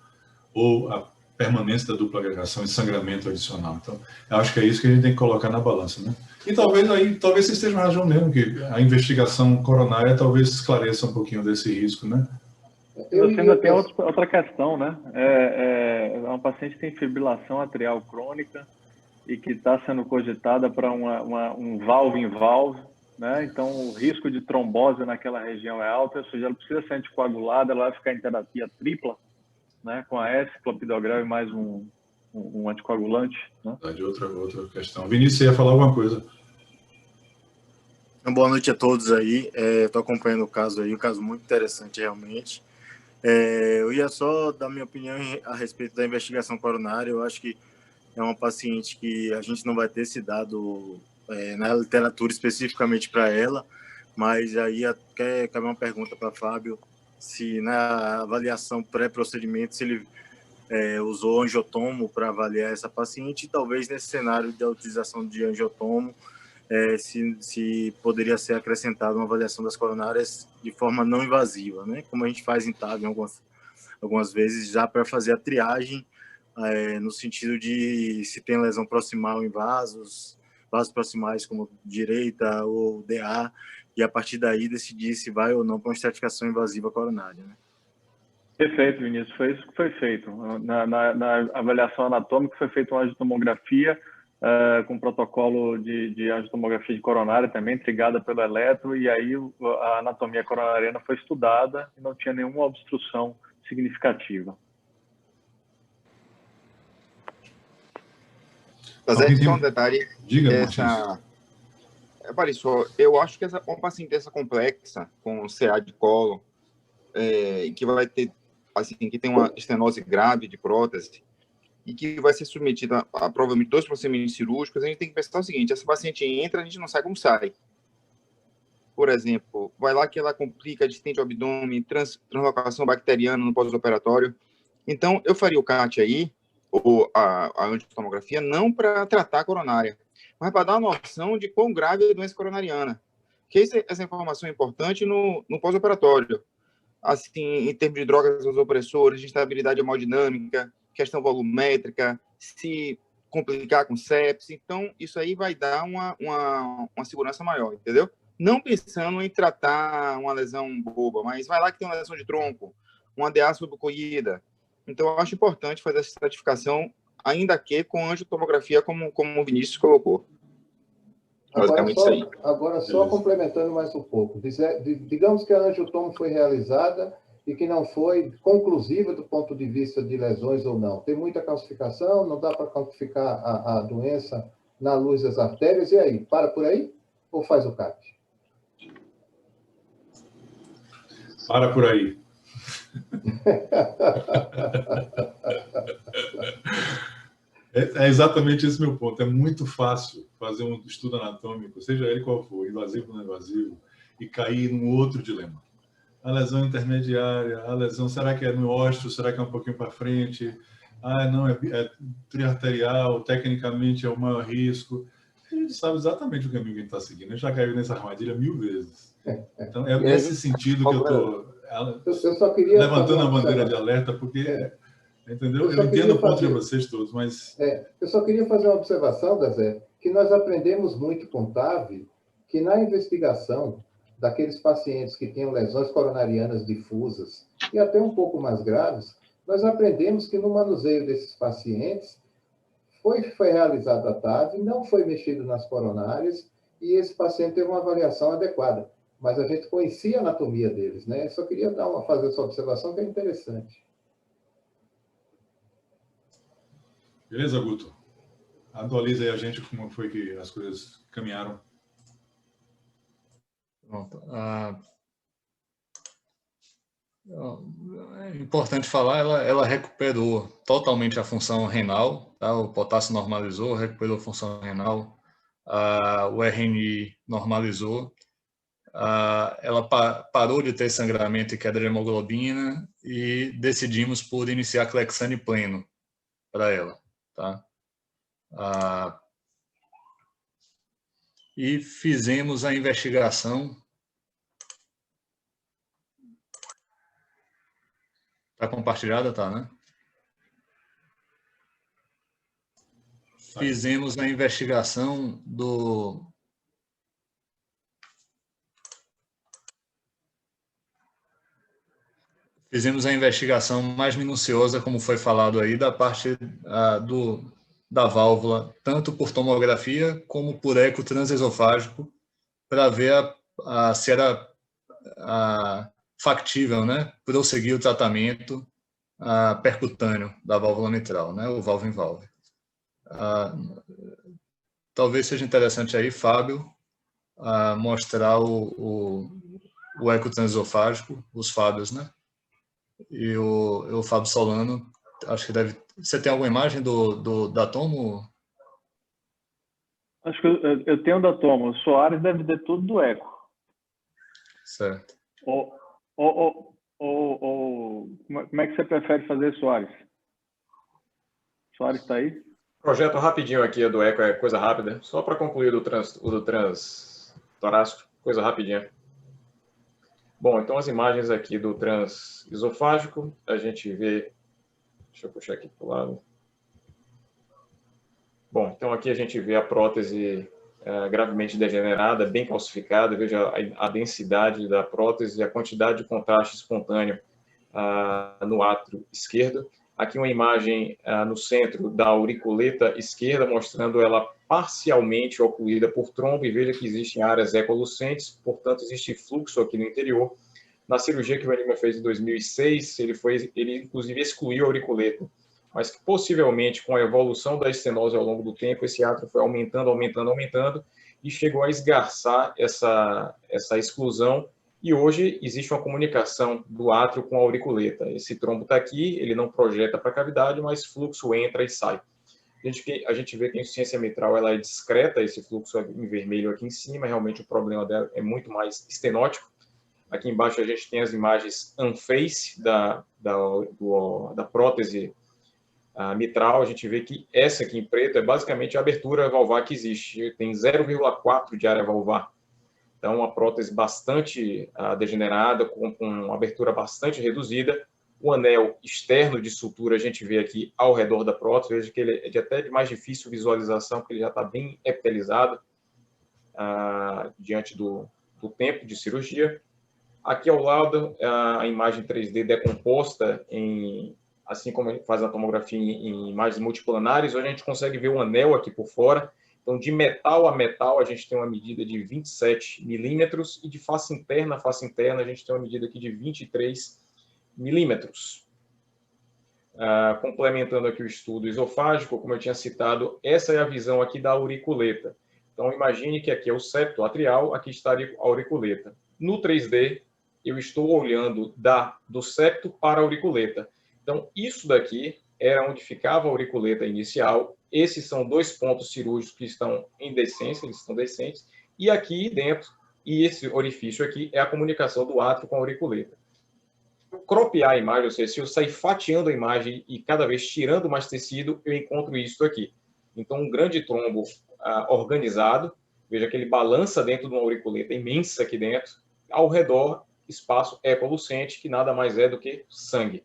ou a permanência da dupla agregação e sangramento adicional? Então, eu acho que é isso que a gente tem que colocar na balança, né? E talvez vocês estejam razão mesmo, que a investigação coronária talvez esclareça um pouquinho desse risco, né? Você ainda tem outra questão, né? Uma paciente que tem fibrilação atrial crônica e que está sendo cogitada para um valve em valve, né? Então, o risco de trombose naquela região é alto, ou seja, ela precisa ser anticoagulada, ela vai ficar em terapia tripla, né? Com a S, clopidogrel e mais um anticoagulante, né? De outra questão. Vinícius, você ia falar alguma coisa? Boa noite a todos aí. Estou acompanhando o caso aí, um caso muito interessante realmente. Eu ia só dar minha opinião a respeito da investigação coronária. Eu acho que é uma paciente que a gente não vai ter esse dado na literatura especificamente para ela, mas aí cabe uma pergunta para Fábio, se na avaliação pré-procedimento, se ele usou angiotomo para avaliar essa paciente, e talvez nesse cenário de utilização de angiotomo, se poderia ser acrescentada uma avaliação das coronárias de forma não invasiva, né? Como a gente faz em TAV algumas vezes, já para fazer a triagem, no sentido de se tem lesão proximal em vasos proximais como direita ou DA, e a partir daí decidir se vai ou não para uma estratificação invasiva coronária, né? Perfeito, Vinícius. Foi isso que foi feito. Na avaliação anatômica foi feita uma angiotomografia com protocolo de angiotomografia de coronária também, trigada pelo eletro, e aí a anatomia coronariana foi estudada e não tinha nenhuma obstrução significativa. Mas só um detalhe. Diga, Parisol, eu acho que uma paciente dessa complexa, com CA de colo, que vai ter, assim, que tem uma estenose grave de prótese, e que vai ser submetida a provavelmente 2 procedimentos cirúrgicos, a gente tem que pensar o seguinte: essa paciente entra, a gente não sabe como sai. Por exemplo, vai lá que ela complica distente ao abdômen, translocação bacteriana no pós-operatório. Então, eu faria o CAT aí, ou a angiotomografia, não para tratar a coronária, mas para dar uma noção de quão grave é a doença coronariana. Que essa informação é importante no pós-operatório. Assim, em termos de drogas vasopressores, de instabilidade hemodinâmica, questão volumétrica, se complicar com sepse. Então, isso aí vai dar uma segurança maior, entendeu? Não pensando em tratar uma lesão boba, mas vai lá que tem uma lesão de tronco, uma DA subcoída. Então, eu acho importante fazer essa estratificação, ainda que com angiotomografia, como o Vinícius colocou. Agora, só complementando mais um pouco. Digamos que a angiotomo foi realizada e que não foi conclusiva do ponto de vista de lesões ou não. Tem muita calcificação, não dá para calcificar a doença na luz das artérias. E aí, para por aí ou faz o CAT? Para por aí. É exatamente esse meu ponto. É muito fácil fazer um estudo anatômico, seja ele qual for, invasivo ou não invasivo, e cair num outro dilema. A lesão intermediária, a lesão, será que é no ósseo, será que é um pouquinho para frente? Não, é triarterial, tecnicamente é o maior risco. A gente sabe exatamente o caminho que a gente está seguindo. A gente já caiu nessa armadilha 1000 vezes. Então, é nesse sentido que eu estou levantando a bandeira de alerta, porque... Entendeu? Eu entendo o ponto de vocês todos, mas... Eu só queria fazer uma observação, Dazé, que nós aprendemos muito com TAV, que na investigação daqueles pacientes que tinham lesões coronarianas difusas e até um pouco mais graves, nós aprendemos que no manuseio desses pacientes foi realizada a TAV, não foi mexido nas coronárias e esse paciente teve uma avaliação adequada. Mas a gente conhecia a anatomia deles, né? Eu só queria fazer essa observação que é interessante. Beleza, Guto? Atualiza aí a gente como foi que as coisas caminharam. Pronto. É importante falar, ela recuperou totalmente a função renal, tá? O potássio normalizou, recuperou a função renal, o RNI normalizou, ela parou de ter sangramento e queda de hemoglobina e decidimos por iniciar Clexane pleno para ela. Tá? E fizemos a investigação. Está compartilhada, tá, né? Fizemos a investigação do... Fizemos a investigação mais minuciosa, como foi falado aí, da parte da válvula, tanto por tomografia como por eco transesofágico, para ver se era factível, né, prosseguir o tratamento percutâneo da válvula mitral, né? O valve-in-valve. Talvez seja interessante aí, Fábio, mostrar o eco transesofágico, os Fábios, né? E o Fábio Solano, acho que deve... Você tem alguma imagem da tomo? Acho que eu tenho da tomo. O Soares deve ter tudo do eco. Certo. Como é que você prefere fazer, Soares? Soares está aí? Projeto rapidinho aqui do eco, é coisa rápida. Só para concluir o do transtorácico, coisa rapidinha. Bom, então as imagens aqui do transesofágico, a gente vê... Deixa eu puxar aqui para o lado. Bom, então aqui a gente vê a prótese gravemente degenerada, bem calcificada. Veja a densidade da prótese e a quantidade de contraste espontâneo no átrio esquerdo. Aqui uma imagem no centro da auriculeta esquerda, mostrando ela parcialmente ocluída por trombo, e veja que existem áreas ecolucentes, portanto existe fluxo aqui no interior. Na cirurgia que o Enigma fez em 2006, ele inclusive excluiu a auriculeta, mas que possivelmente com a evolução da estenose ao longo do tempo, esse átrio foi aumentando, e chegou a esgarçar essa exclusão. E hoje existe uma comunicação do átrio com a auriculeta. Esse trombo está aqui, ele não projeta para a cavidade, mas fluxo entra e sai. A gente vê que a insuficiência mitral ela é discreta, esse fluxo em vermelho aqui em cima, realmente o problema dela é muito mais estenótico. Aqui embaixo a gente tem as imagens unface da prótese mitral. A gente vê que essa aqui em preto é basicamente a abertura valvar que existe. Tem 0,4 de área valvar. Então, uma prótese bastante degenerada, com uma abertura bastante reduzida. O anel externo de sutura a gente vê aqui ao redor da prótese. Veja que ele é até de mais difícil visualização, porque ele já está bem epitelizado diante do tempo de cirurgia. Aqui ao lado, a imagem 3D decomposta, assim como a gente faz a tomografia em imagens multiplanares. Hoje a gente consegue ver o anel aqui por fora. Então, de metal a metal, a gente tem uma medida de 27 milímetros, e de face interna a face interna, a gente tem uma medida aqui de 23 milímetros. Complementando aqui o estudo esofágico, como eu tinha citado, essa é a visão aqui da auriculeta. Então, imagine que aqui é o septo atrial, aqui está a auriculeta. No 3D, eu estou olhando do septo para a auriculeta. Então, isso daqui era onde ficava a auriculeta inicial. Esses são dois pontos cirúrgicos que estão em decência, eles estão decentes. E aqui dentro, e esse orifício aqui, é a comunicação do átrio com a auriculeta. Cropear a imagem, ou seja, se eu sair fatiando a imagem e cada vez tirando mais tecido, eu encontro isso aqui. Então, um grande trombo organizado, veja que ele balança dentro de uma auriculeta imensa aqui dentro, ao redor, espaço ecolucente, que nada mais é do que sangue.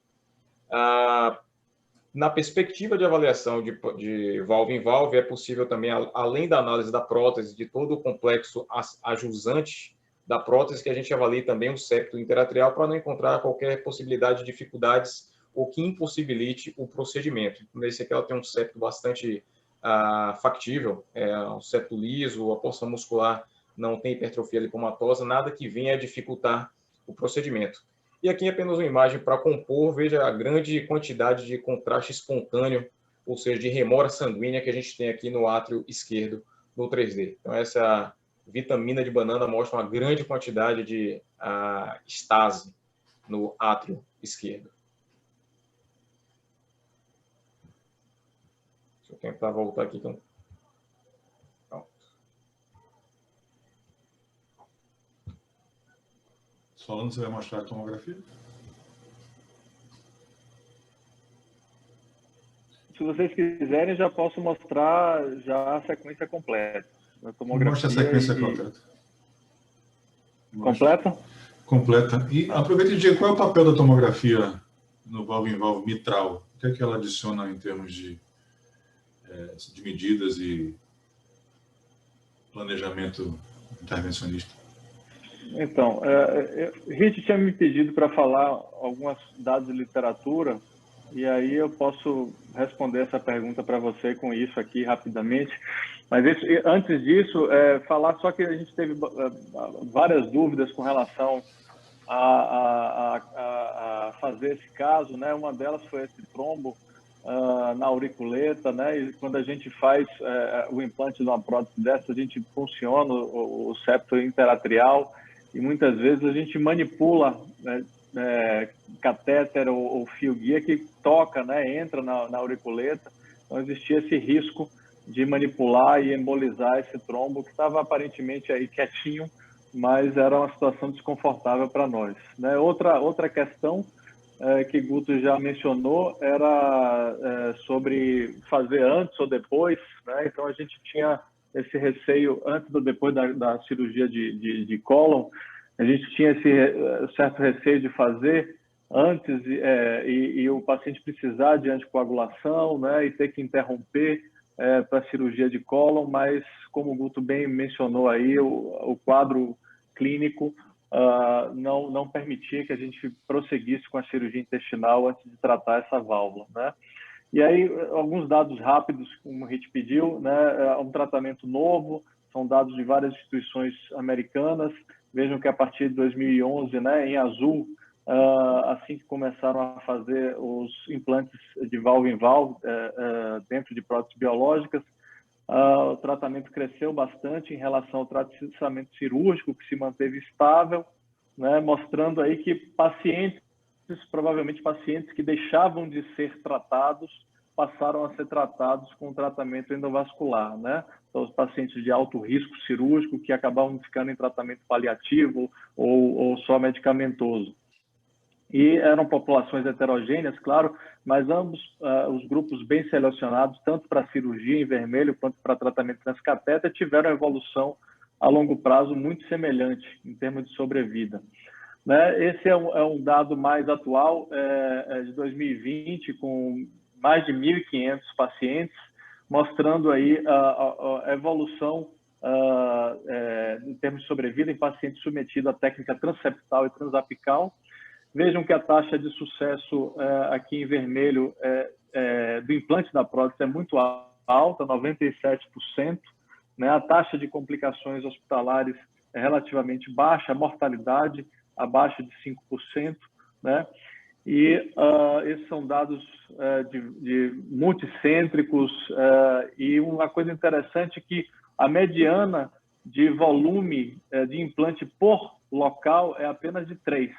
Na perspectiva de avaliação de valve em valve, é possível também, além da análise da prótese, de todo o complexo ajusante da prótese, que a gente avalie também o septo interatrial, para não encontrar qualquer possibilidade de dificuldades ou que impossibilite o procedimento. Nesse aqui ela tem um septo bastante factível, um septo liso, a porção muscular não tem hipertrofia lipomatosa, nada que venha a dificultar o procedimento. E aqui é apenas uma imagem para compor, veja a grande quantidade de contraste espontâneo, ou seja, de remora sanguínea que a gente tem aqui no átrio esquerdo no 3D. Então, essa vitamina de banana mostra uma grande quantidade de estase no átrio esquerdo. Deixa eu tentar voltar aqui. Então. Solano, você vai mostrar a tomografia? Se vocês quiserem, já posso mostrar já a sequência completa. Mostra a sequência completa. Completa? Completa. E aproveita e diga qual é o papel da tomografia no valve-in-valve mitral. O que é que ela adiciona em termos de medidas e planejamento intervencionista? Então, Rich tinha me pedido para falar alguns dados de literatura, e aí eu posso responder essa pergunta para você com isso aqui rapidamente. Mas antes disso, falar só que a gente teve várias dúvidas com relação a fazer esse caso, né? Uma delas foi esse trombo na auriculeta, né? E quando a gente faz o implante de uma prótese dessa, a gente funciona o septo interatrial e muitas vezes a gente manipula, né, catéter ou fio guia que toca, né? Entra na auriculeta. Então existia esse risco de manipular e embolizar esse trombo que estava aparentemente aí quietinho, mas era uma situação desconfortável para nós, né? Outra questão que Guto já mencionou era sobre fazer antes ou depois, né? Então a gente tinha esse receio antes ou depois da cirurgia de cólon, a gente tinha esse certo receio de fazer antes e o paciente precisar de anticoagulação, né? E ter que interromper para a cirurgia de cólon, mas como o Guto bem mencionou aí, o quadro clínico não permitia que a gente prosseguisse com a cirurgia intestinal antes de tratar essa válvula, né? E aí, alguns dados rápidos, como o Rit pediu, né? Um tratamento novo, são dados de várias instituições americanas. Vejam que a partir de 2011, né, em azul, assim que começaram a fazer os implantes de válvula em válvula dentro de próteses biológicas, o tratamento cresceu bastante em relação ao tratamento cirúrgico, que se manteve estável, né, mostrando aí que pacientes, provavelmente pacientes que deixavam de ser tratados, passaram a ser tratados com tratamento endovascular, né? Então, os pacientes de alto risco cirúrgico que acabavam ficando em tratamento paliativo ou só medicamentoso. E eram populações heterogêneas, claro, mas ambos os grupos bem selecionados, tanto para cirurgia em vermelho quanto para tratamento transcatéter, tiveram evolução a longo prazo muito semelhante em termos de sobrevida. Né? Esse é um dado mais atual, de 2020, com mais de 1.500 pacientes, mostrando aí a evolução em termos de sobrevida em pacientes submetidos à técnica transeptal e transapical. Vejam que a taxa de sucesso aqui em vermelho do implante da prótese é muito alta, 97%. Né? A taxa de complicações hospitalares é relativamente baixa, a mortalidade abaixo de 5%. Né? E esses são dados de multicêntricos e uma coisa interessante é que a mediana de volume de implante por local é apenas de 3.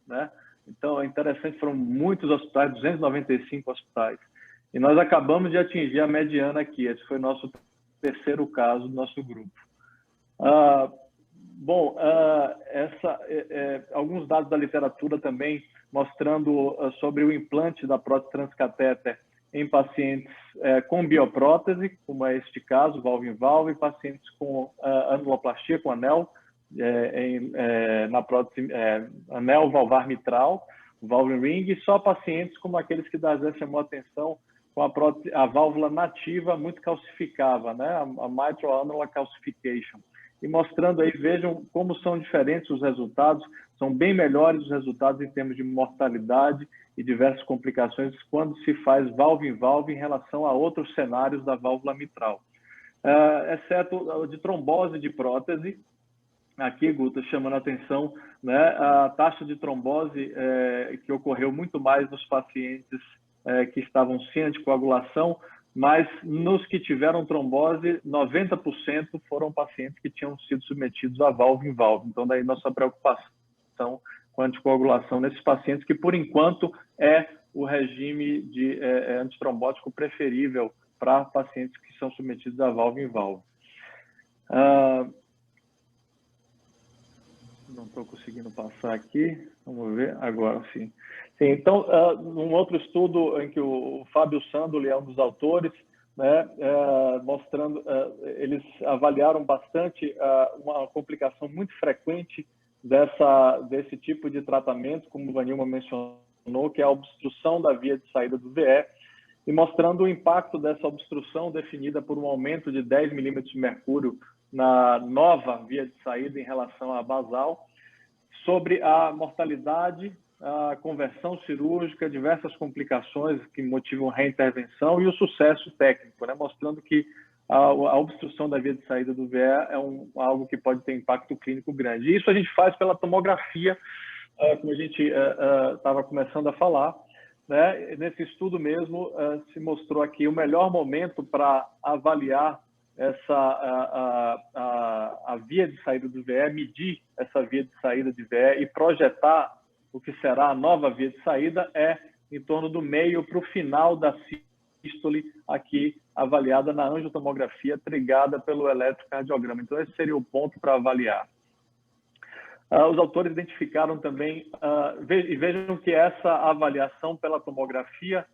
Né? Então, é interessante, foram muitos hospitais, 295 hospitais. E nós acabamos de atingir a mediana aqui. Esse foi o nosso terceiro caso do nosso grupo. Alguns dados da literatura também mostrando sobre o implante da prótese transcatéter em pacientes com bioprótese, como é este caso, válvula em válvula, e pacientes com anuloplastia, com anel, na prótese anel valvar mitral, valve ring, e só pacientes como aqueles que Dazé chamou a atenção com a válvula nativa muito calcificava, né? A mitral annular calcification. E mostrando aí, vejam como são diferentes os resultados, são bem melhores os resultados em termos de mortalidade e diversas complicações quando se faz válvula em válvula em relação a outros cenários da válvula mitral. Exceto o de trombose de prótese. Aqui, Guto, chamando a atenção, né, a taxa de trombose que ocorreu muito mais nos pacientes que estavam sem anticoagulação, mas nos que tiveram trombose, 90% foram pacientes que tinham sido submetidos a válvula em válvula. Então, daí nossa preocupação com a anticoagulação nesses pacientes, que por enquanto é o regime de antitrombótico preferível para pacientes que são submetidos a válvula em válvula. Não estou conseguindo passar aqui. Vamos ver agora sim. Então, um outro estudo em que o Fábio Sandoli é um dos autores, né, mostrando, eles avaliaram bastante uma complicação muito frequente desse tipo de tratamento, como o Vanilma mencionou, que é a obstrução da via de saída do VE, e mostrando o impacto dessa obstrução definida por um aumento de 10 milímetros de mercúrio na nova via de saída em relação à basal, sobre a mortalidade, a conversão cirúrgica, diversas complicações que motivam reintervenção e o sucesso técnico, né? Mostrando que a obstrução da via de saída do VE é algo que pode ter impacto clínico grande. E isso a gente faz pela tomografia como a gente estava começando a falar, né, nesse estudo mesmo se mostrou aqui o melhor momento para avaliar a via de saída do VE, medir essa via de saída de VE e projetar o que será a nova via de saída é em torno do meio para o final da sístole, aqui avaliada na angiotomografia trigada pelo eletrocardiograma. Então, esse seria o ponto para avaliar. Os autores identificaram também, e vejam que essa avaliação pela tomografia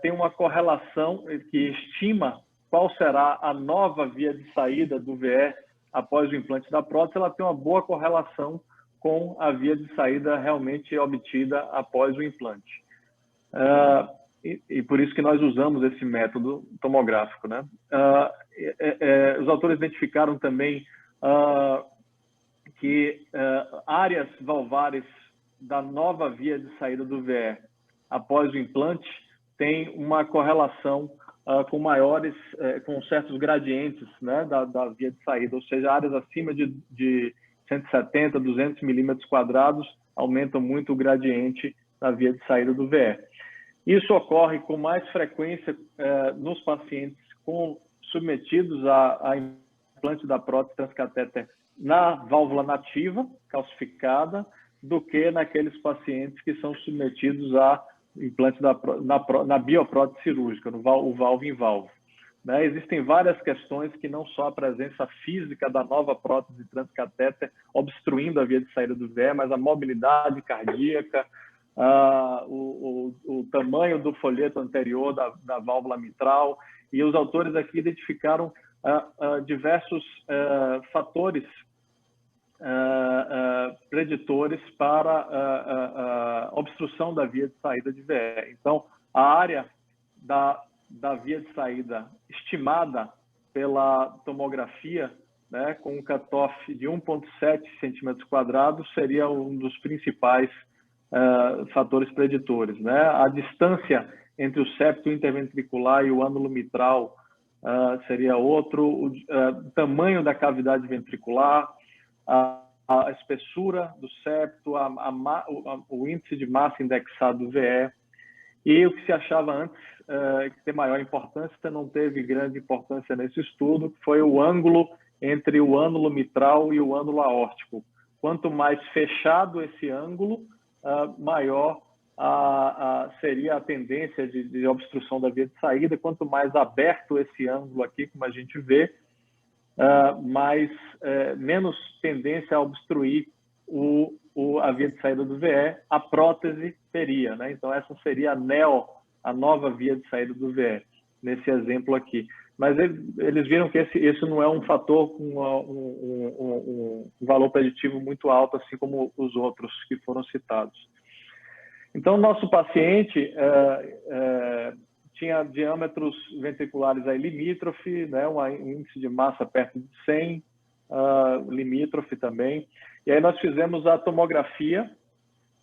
tem uma correlação que estima qual será a nova via de saída do VE após o implante da prótese. Ela tem uma boa correlação com a via de saída realmente obtida após o implante. E por isso que nós usamos esse método tomográfico, né? Os autores identificaram também que áreas valvares da nova via de saída do VE após o implante tem uma correlação com maiores, com certos gradientes, né, da via de saída, ou seja, áreas acima de 170, 200 milímetros quadrados aumentam muito o gradiente da via de saída do VE. Isso ocorre com mais frequência nos pacientes submetidos a implante da prótese transcatéter na válvula nativa, calcificada, do que naqueles pacientes que são submetidos a implante na bioprótese cirúrgica, o valvo em valvo. Né? Existem várias questões que não só a presença física da nova prótese transcatéter obstruindo a via de saída do VE, mas a mobilidade cardíaca, o tamanho do folheto anterior da válvula mitral, e os autores aqui identificaram diversos fatores preditores para obstrução da via de saída de VE. Então, a área da via de saída estimada pela tomografia, né, com um cutoff de 1,7 centímetros quadrados, seria um dos principais fatores preditores. Né? A distância entre o septo interventricular e o ânulo mitral seria outro, o tamanho da cavidade ventricular, a espessura do septo, o índice de massa indexado do VE, e o que se achava antes que ter maior importância, não teve grande importância nesse estudo, que foi o ângulo entre o ânulo mitral e o ânulo aórtico. Quanto mais fechado esse ângulo, maior seria a tendência de obstrução da via de saída. Quanto mais aberto esse ângulo aqui, como a gente vê, menos tendência a obstruir a via de saída do VE, a prótese teria. Né? Então, essa seria a nova via de saída do VE, nesse exemplo aqui. Mas eles viram que esse não é um fator com um valor preditivo muito alto, assim como os outros que foram citados. Então, nosso paciente tinha diâmetros ventriculares aí limítrofe, né, um índice de massa perto de 100, limítrofe também. E aí nós fizemos a tomografia.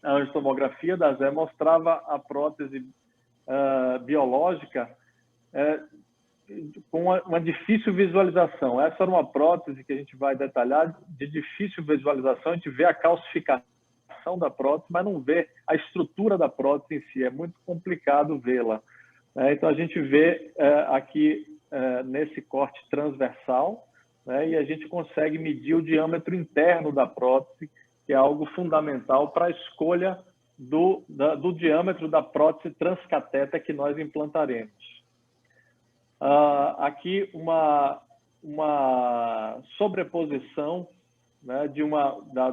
A angiotomografia da Zé mostrava a prótese biológica com uma difícil visualização. Essa era uma prótese que a gente vai detalhar de difícil visualização. A gente vê a calcificação da prótese, mas não vê a estrutura da prótese em si. É muito complicado vê-la. Então, a gente vê aqui nesse corte transversal, né, e a gente consegue medir o diâmetro interno da prótese, que é algo fundamental para a escolha do diâmetro da prótese transcatéter que nós implantaremos. Aqui uma sobreposição, né,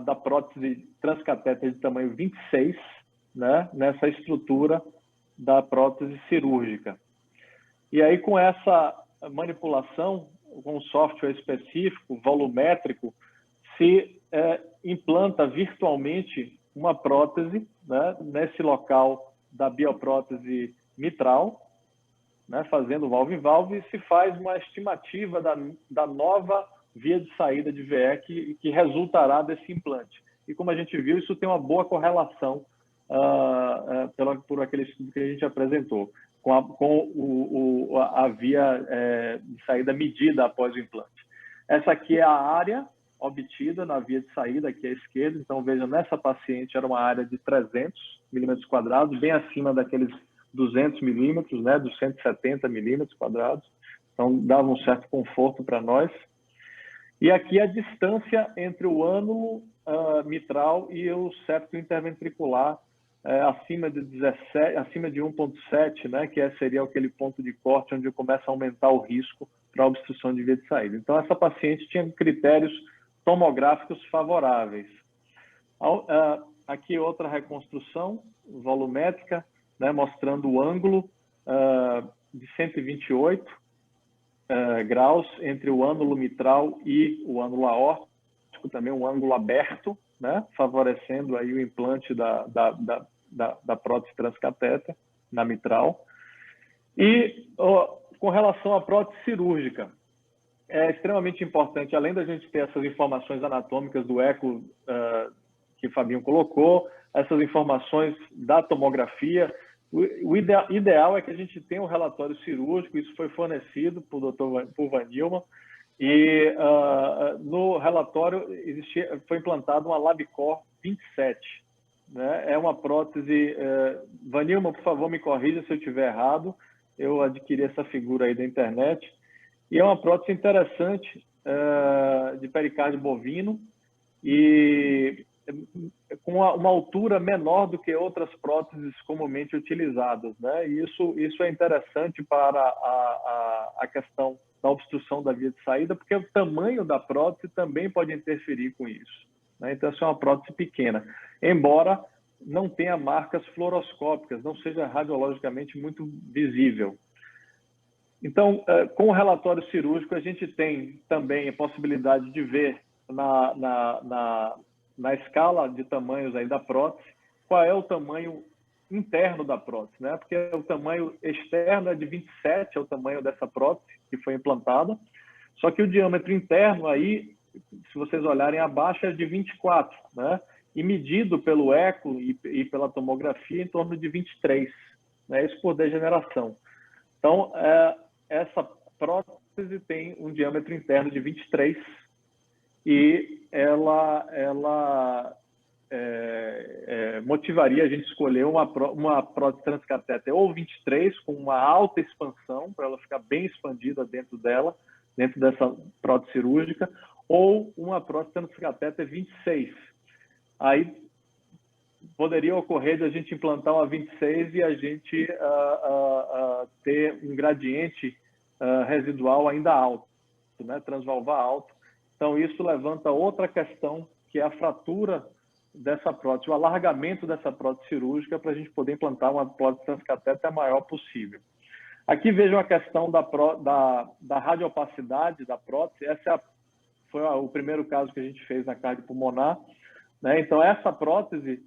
da prótese transcatéter de tamanho 26, né, nessa estrutura da prótese cirúrgica. E aí, com essa manipulação, com um software específico, volumétrico, se implanta virtualmente uma prótese, né, nesse local da bioprótese mitral, né, fazendo valvo em valvo, e se faz uma estimativa da nova via de saída de VE que resultará desse implante. E como a gente viu, isso tem uma boa correlação por aquele estudo que a gente apresentou, com a via de saída medida após o implante. Essa aqui é a área obtida na via de saída aqui à esquerda. Então, vejam, nessa paciente era uma área de 300 milímetros quadrados, bem acima daqueles 200 milímetros, né, dos 170 milímetros quadrados. Então, dava um certo conforto para nós. E aqui a distância entre o ânulo mitral e o septo interventricular, acima de 1,7, né, que seria aquele ponto de corte onde começa a aumentar o risco para obstrução de via de saída. Então, essa paciente tinha critérios tomográficos favoráveis. Aqui outra reconstrução volumétrica, né, mostrando o ângulo de 128 graus entre o ânulo mitral e o ânulo aórtico, também um ângulo aberto, né, favorecendo aí o implante da prótese transcatéter na mitral. E com relação à prótese cirúrgica, é extremamente importante, além da gente ter essas informações anatômicas do eco que o Fabinho colocou, essas informações da tomografia, o ideal é que a gente tenha um relatório cirúrgico, isso foi fornecido por Vanilma, e no relatório foi implantada uma LabCorp 27. Né? É uma prótese... Vanilma, por favor, me corrija se eu estiver errado, eu adquiri essa figura aí da internet, e é uma prótese interessante de pericárdio bovino, e com uma altura menor do que outras próteses comumente utilizadas, né? E isso é interessante para a questão da obstrução da via de saída, porque o tamanho da prótese também pode interferir com isso, né? Então, essa é uma prótese pequena, embora não tenha marcas fluoroscópicas, não seja radiologicamente muito visível. Então, com o relatório cirúrgico, a gente tem também a possibilidade de ver na escala de tamanhos aí da prótese, qual é o tamanho interno da prótese, né? Porque o tamanho externo é de 27, é o tamanho dessa prótese que foi implantada, só que o diâmetro interno aí, se vocês olharem abaixo, é de 24, né? E medido pelo eco e pela tomografia em torno de 23, né? Isso por degeneração. Então, essa prótese tem um diâmetro interno de 23 e ela motivaria a gente escolher uma prótese transcatéter ou 23, com uma alta expansão, para ela ficar bem expandida dentro dessa prótese cirúrgica, ou uma prótese transcatéter 26. Aí poderia ocorrer de a gente implantar uma 26 e a gente ter um gradiente residual ainda alto, né? Transvalvar alto. Então, isso levanta outra questão, que é a fratura dessa prótese, o alargamento dessa prótese cirúrgica para a gente poder implantar uma prótese transcatéter a maior possível. Aqui vejam a questão da radiopacidade da prótese. Foi o primeiro caso que a gente fez na cardiopulmonar, né? Então, essa prótese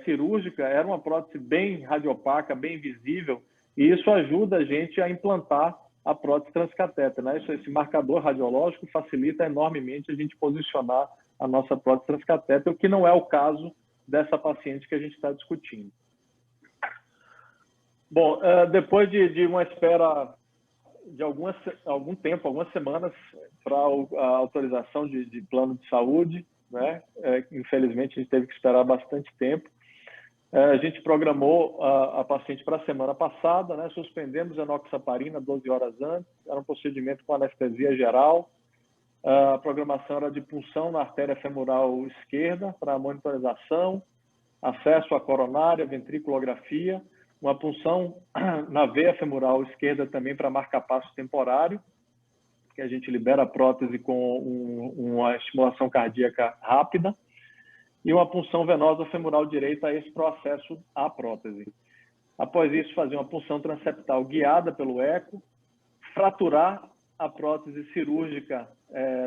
cirúrgica era uma prótese bem radiopaca, bem visível, e isso ajuda a gente a implantar a prótese transcatéter, né? Esse marcador radiológico facilita enormemente a gente posicionar a nossa prótese transcatéter, o que não é o caso dessa paciente que a gente está discutindo. Bom, depois de uma espera de algum tempo, algumas semanas, para a autorização de plano de saúde, né? Infelizmente, a gente teve que esperar bastante tempo. A gente programou a paciente para a semana passada, né? Suspendemos a enoxaparina 12 horas antes, era um procedimento com anestesia geral. A programação era de punção na artéria femoral esquerda para monitorização, acesso à coronária, ventriculografia, uma punção na veia femoral esquerda também para marca-passo temporário, que a gente libera a prótese com uma estimulação cardíaca rápida, e uma punção venosa femoral direita a esse processo à prótese. Após isso, fazer uma punção transeptal guiada pelo eco, fraturar a prótese cirúrgica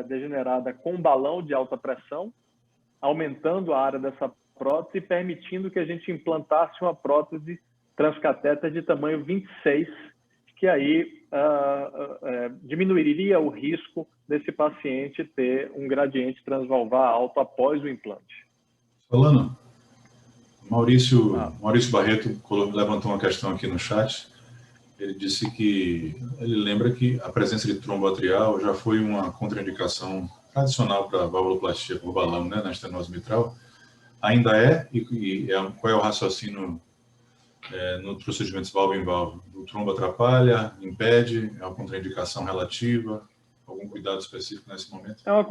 degenerada com um balão de alta pressão, aumentando a área dessa prótese e permitindo que a gente implantasse uma prótese transcatéter de tamanho 26, que aí diminuiria o risco desse paciente ter um gradiente transvalvar alto após o implante. Solano, Maurício Barreto levantou uma questão aqui no chat. Ele disse que ele lembra que a presença de trombo atrial já foi uma contraindicação tradicional para valvuloplastia por balão, né, na estenose mitral, ainda qual é o raciocínio no procedimento valve em valve? O trombo atrapalha, impede, é uma contraindicação relativa, algum cuidado específico nesse momento? É uma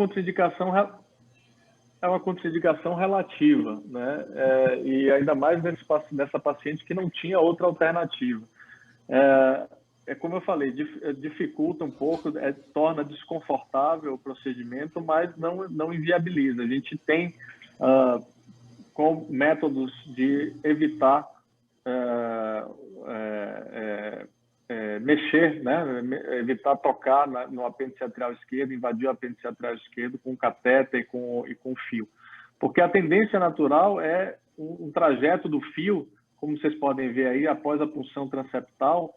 contraindicação relativa, né? E ainda mais nessa paciente que não tinha outra alternativa. Como eu falei, dificulta um pouco, torna desconfortável o procedimento, mas não inviabiliza. A gente tem com métodos de evitar mexer, né? Evitar tocar no apêndice atrial esquerdo, invadir o apêndice atrial esquerdo com catéter e com fio. Porque a tendência natural é um trajeto do fio, como vocês podem ver aí, após a punção transeptal,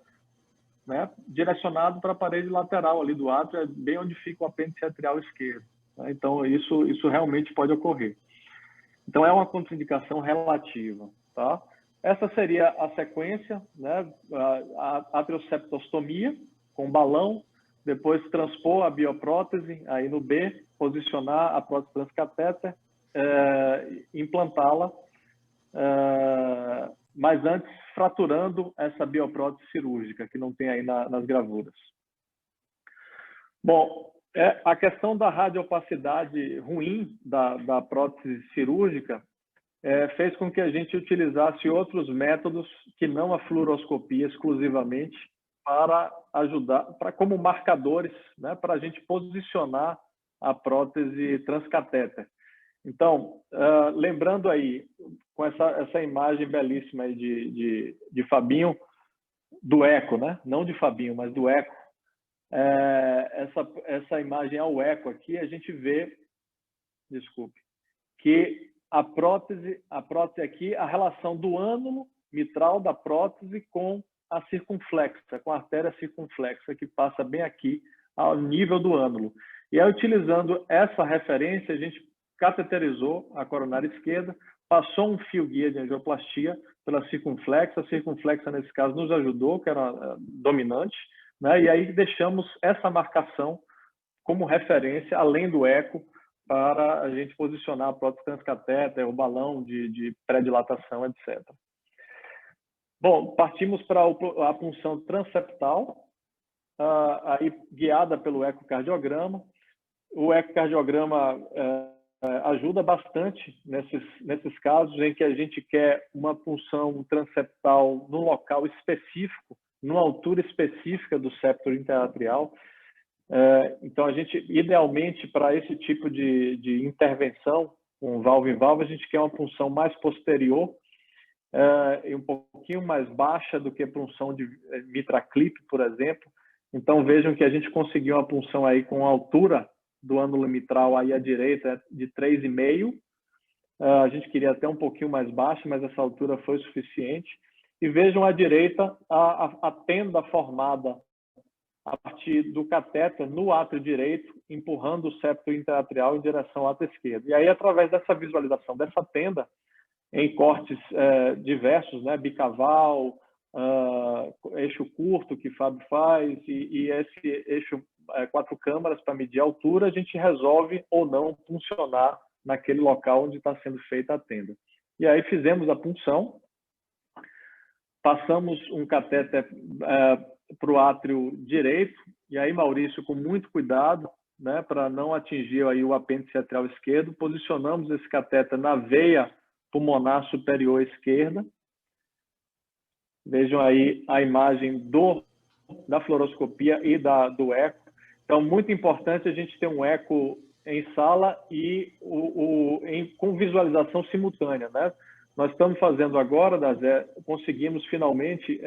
né? Direcionado para a parede lateral ali do átrio, bem onde fica o apêndice atrial esquerdo. Né? Então, isso realmente pode ocorrer. Então, é uma contraindicação relativa, tá? Essa seria a sequência, né? A atrioseptostomia com balão, depois transpor a bioprótese, aí no B, posicionar a prótese transcatéter, implantá-la, mas antes fraturando essa bioprótese cirúrgica, que não tem aí nas gravuras. Bom, a questão da radiopacidade ruim da prótese cirúrgica fez com que a gente utilizasse outros métodos que não a fluoroscopia exclusivamente para ajudar, como marcadores, né, para a gente posicionar a prótese transcatéter. Então, lembrando aí, com essa imagem belíssima aí de Fabinho, do eco, né? Não de Fabinho, mas do eco. Essa imagem ao eco aqui, a gente vê, desculpe, que a prótese aqui, a relação do ânulo mitral da prótese com a circunflexa, com a artéria circunflexa, que passa bem aqui ao nível do ânulo. E aí, utilizando essa referência, a gente cateterizou a coronária esquerda, passou um fio guia de angioplastia pela circunflexa. A circunflexa, nesse caso, nos ajudou, que era dominante, né? E aí deixamos essa marcação como referência, além do eco, para a gente posicionar a prótese transcatéter, o balão de pré-dilatação, etc. Bom, partimos para a punção transeptal, aí guiada pelo ecocardiograma. O ecocardiograma ajuda bastante nesses casos em que a gente quer uma punção transeptal num local específico, numa altura específica do septo interatrial. Então, a gente, idealmente, para esse tipo de intervenção, com valve em valve, a gente quer uma punção mais posterior e um pouquinho mais baixa do que a punção de mitraclip, por exemplo. Então, vejam que a gente conseguiu uma punção aí com a altura do ânulo mitral aí à direita de 3,5. A gente queria até um pouquinho mais baixa, mas essa altura foi suficiente. E vejam à direita a tenda formada a partir do catéter no átrio direito, empurrando o septo interatrial em direção ao átrio esquerdo. E aí, através dessa visualização dessa tenda, em cortes diversos, né, bicaval, eixo curto que Fábio faz, e esse eixo 4 câmaras para medir a altura, a gente resolve ou não puncionar naquele local onde está sendo feita a tenda. E aí fizemos a punção, passamos um catéter para o átrio direito, e aí, Maurício, com muito cuidado, né, para não atingir aí o apêndice atrial esquerdo, posicionamos esse catéter na veia pulmonar superior esquerda. Vejam aí a imagem da fluoroscopia e do eco. Então, muito importante a gente ter um eco em sala e com visualização simultânea, né? Nós estamos fazendo agora, Dazé, conseguimos finalmente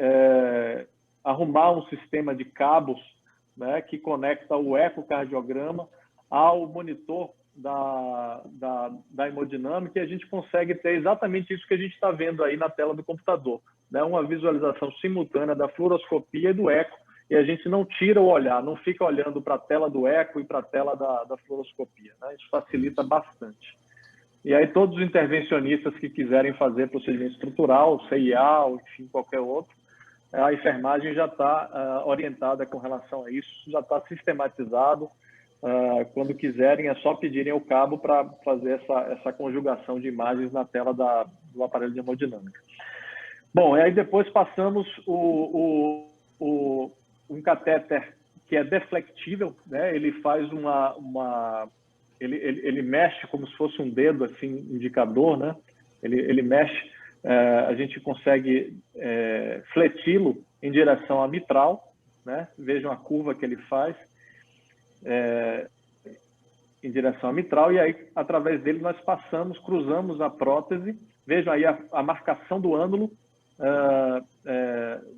arrumar um sistema de cabos, né, que conecta o ecocardiograma ao monitor da hemodinâmica, e a gente consegue ter exatamente isso que a gente está vendo aí na tela do computador, né, uma visualização simultânea da fluoroscopia e do eco, e a gente não tira o olhar, não fica olhando para a tela do eco e para a tela da fluoroscopia, né? Isso facilita bastante. E aí todos os intervencionistas que quiserem fazer procedimento estrutural, CIA, ou enfim, qualquer outro, a enfermagem já está orientada com relação a isso, já está sistematizado, quando quiserem, é só pedirem o cabo para fazer essa conjugação de imagens na tela do aparelho de hemodinâmica. Bom, e aí depois passamos um catéter que é deflectível, né? Ele faz ele mexe como se fosse um dedo assim, indicador, né? Ele mexe, a gente consegue fleti-lo em direção à mitral, né? Vejam a curva que ele faz em direção à mitral, e aí através dele nós cruzamos a prótese. Vejam aí a marcação do ânulo,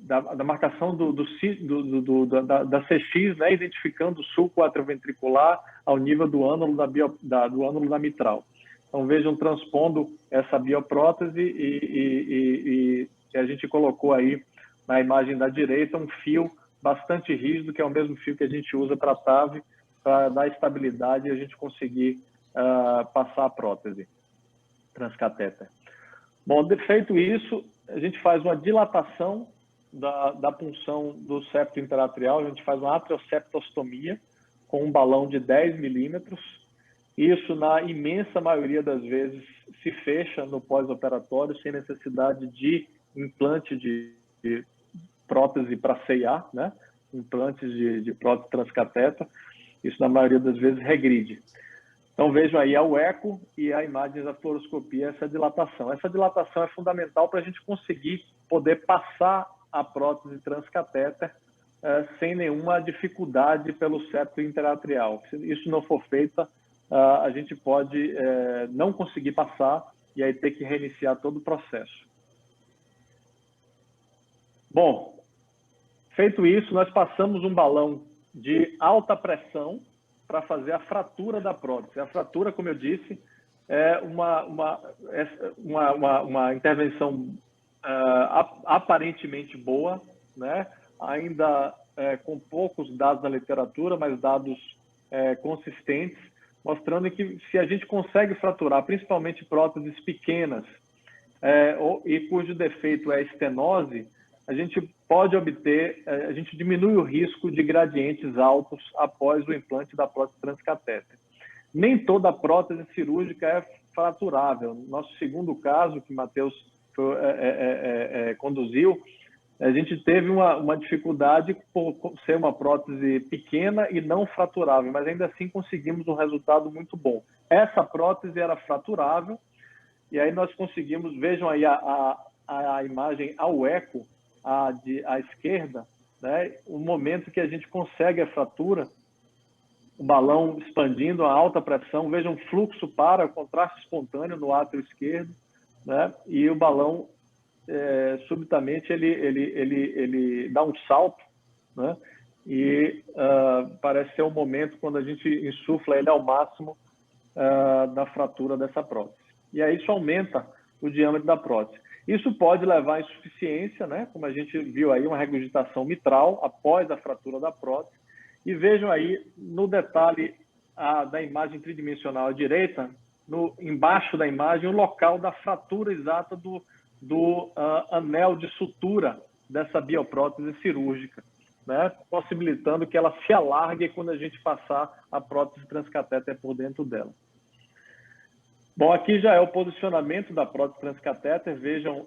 da marcação da CX, né, identificando o sulco atrioventricular ao nível do ânulo do ânulo da mitral. Então vejam, transpondo essa bioprótese, e a gente colocou aí na imagem da direita um fio bastante rígido, que é o mesmo fio que a gente usa para a TAV, para dar estabilidade e a gente conseguir passar a prótese transcatéter. Bom, feito isso, a gente faz uma dilatação da punção do septo interatrial, a gente faz uma atrioseptostomia com um balão de 10 milímetros. Isso, na imensa maioria das vezes, se fecha no pós-operatório, sem necessidade de implante de prótese para CIA, né? Implantes de prótese transcatéter. Isso, na maioria das vezes, regride. Então, vejam aí o eco e a imagem da fluoroscopia, essa dilatação. Essa dilatação é fundamental para a gente conseguir poder passar a prótese transcatéter sem nenhuma dificuldade pelo septo interatrial. Se isso não for feito, a gente pode não conseguir passar e aí ter que reiniciar todo o processo. Bom, feito isso, nós passamos um balão de alta pressão para fazer a fratura da prótese. A fratura, como eu disse, é uma intervenção aparentemente boa, né? Ainda com poucos dados na literatura, mas dados consistentes, mostrando que se a gente consegue fraturar, principalmente próteses pequenas, e cujo defeito é estenose, a gente pode obter, a gente diminui o risco de gradientes altos após o implante da prótese transcatéter. Nem toda prótese cirúrgica é fraturável. Nosso segundo caso, que Matheus conduziu, a gente teve uma dificuldade por ser uma prótese pequena e não fraturável, mas ainda assim conseguimos um resultado muito bom. Essa prótese era fraturável, e aí nós conseguimos, vejam aí a imagem ao eco, à esquerda, né, o momento que a gente consegue a fratura, o balão expandindo a alta pressão, vejam, um fluxo para, contraste espontâneo no átrio esquerdo, né, e o balão, subitamente, ele dá um salto, né, e parece ser um momento quando a gente insufla ele ao máximo da fratura dessa prótese. E aí isso aumenta o diâmetro da prótese. Isso pode levar à insuficiência, né? Como a gente viu aí, uma regurgitação mitral após a fratura da prótese. E vejam aí, no detalhe da imagem tridimensional à direita, embaixo da imagem, o local da fratura exata do anel de sutura dessa bioprótese cirúrgica, né? Possibilitando que ela se alargue quando a gente passar a prótese transcatéter por dentro dela. Bom, aqui já é o posicionamento da prótese transcatéter. Vejam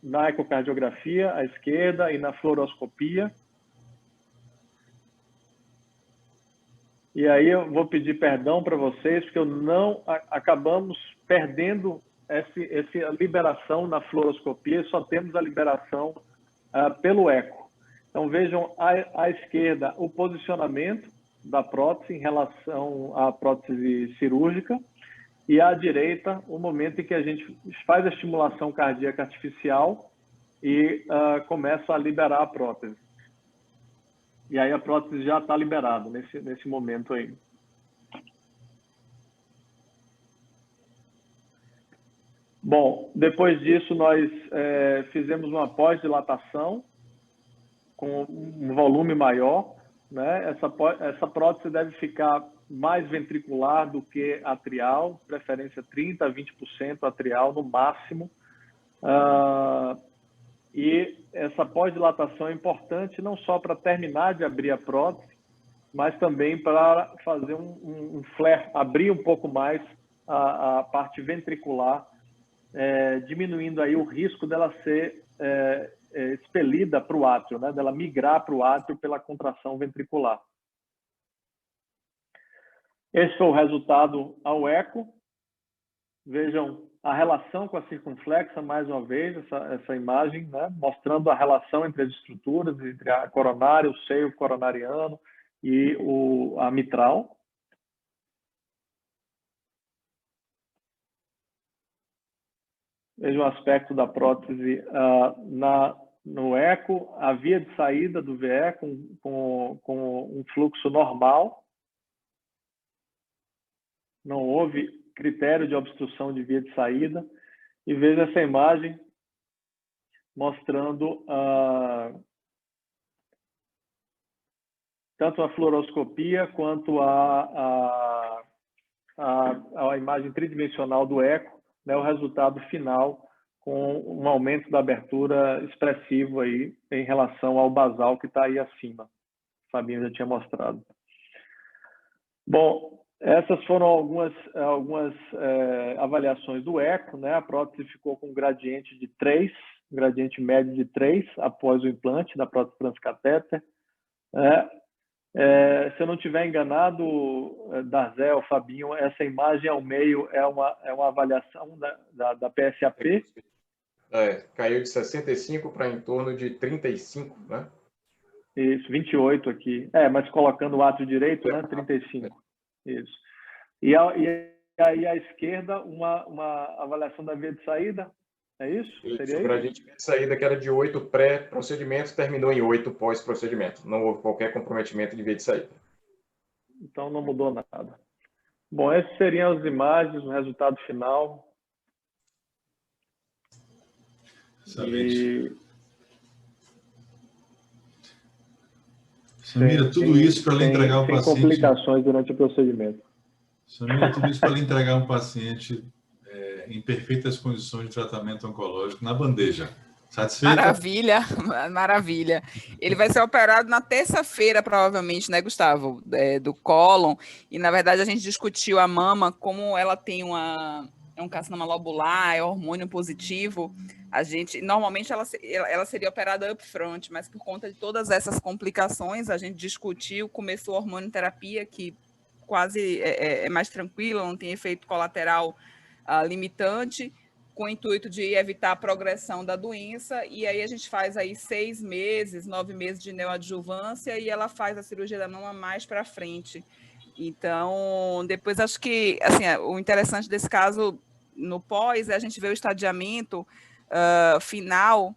na ecocardiografia à esquerda e na fluoroscopia. E aí eu vou pedir perdão para vocês, porque acabamos perdendo essa liberação na fluoroscopia, só temos a liberação pelo eco. Então vejam à esquerda o posicionamento da prótese em relação à prótese cirúrgica, e à direita, o momento em que a gente faz a estimulação cardíaca artificial e começa a liberar a prótese. E aí a prótese já está liberada nesse momento aí. Bom, depois disso nós fizemos uma pós-dilatação com um volume maior, né? Essa prótese deve ficar mais ventricular do que atrial, preferência 30% a 20% atrial no máximo. E essa pós-dilatação é importante não só para terminar de abrir a prótese, mas também para fazer um flare, abrir um pouco mais a parte ventricular, diminuindo aí o risco dela ser expelida para o átrio, né? Dela migrar para o átrio pela contração ventricular. Esse foi o resultado ao eco. Vejam a relação com a circunflexa, mais uma vez, essa imagem, né? Mostrando a relação entre as estruturas, entre a coronária, o seio coronariano e a mitral. Veja o aspecto da prótese no eco, a via de saída do VE com um fluxo normal. Não houve critério de obstrução de via de saída. E veja essa imagem mostrando tanto a fluoroscopia quanto a imagem tridimensional do eco, né, o resultado final com um aumento da abertura expressivo aí em relação ao basal que está aí acima. O Fabinho já tinha mostrado. Bom, essas foram algumas avaliações do eco, né? A prótese ficou com um gradiente de 3, um gradiente médio de 3 após o implante da prótese transcatéter. Se eu não estiver enganado, Darzé ou Fabinho, essa imagem ao meio é uma avaliação da PSAP. Caiu de 65 para em torno de 35, né? Isso, 28 aqui. Mas colocando o átrio direito, né? 35. Isso. E aí à esquerda, uma avaliação da via de saída. É isso? O gradiente de saída, que era de 8 pré-procedimento, terminou em 8 pós-procedimento. Não houve qualquer comprometimento de via de saída. Então, não mudou nada. Bom, essas seriam as imagens, o resultado final. Excelente. Samira, tudo isso para lhe entregar ao paciente... Sem complicações durante o procedimento. Samira, tudo isso para lhe entregar um paciente em perfeitas condições de tratamento oncológico na bandeja. Satisfeita? Maravilha, maravilha. Ele vai ser operado na terça-feira, provavelmente, né, Gustavo? Do cólon. E, na verdade, a gente discutiu a mama, como ela tem um carcinoma lobular, é hormônio positivo. Normalmente, ela seria operada upfront, mas por conta de todas essas complicações, a gente discutiu, começou a hormonioterapia, que quase é mais tranquila, não tem efeito colateral limitante, com o intuito de evitar a progressão da doença, e aí a gente faz aí 6 meses, 9 meses de neoadjuvância, e ela faz a cirurgia da mama mais para frente. Então, depois acho que, assim, o interessante desse caso, no pós, é a gente ver o estadiamento final,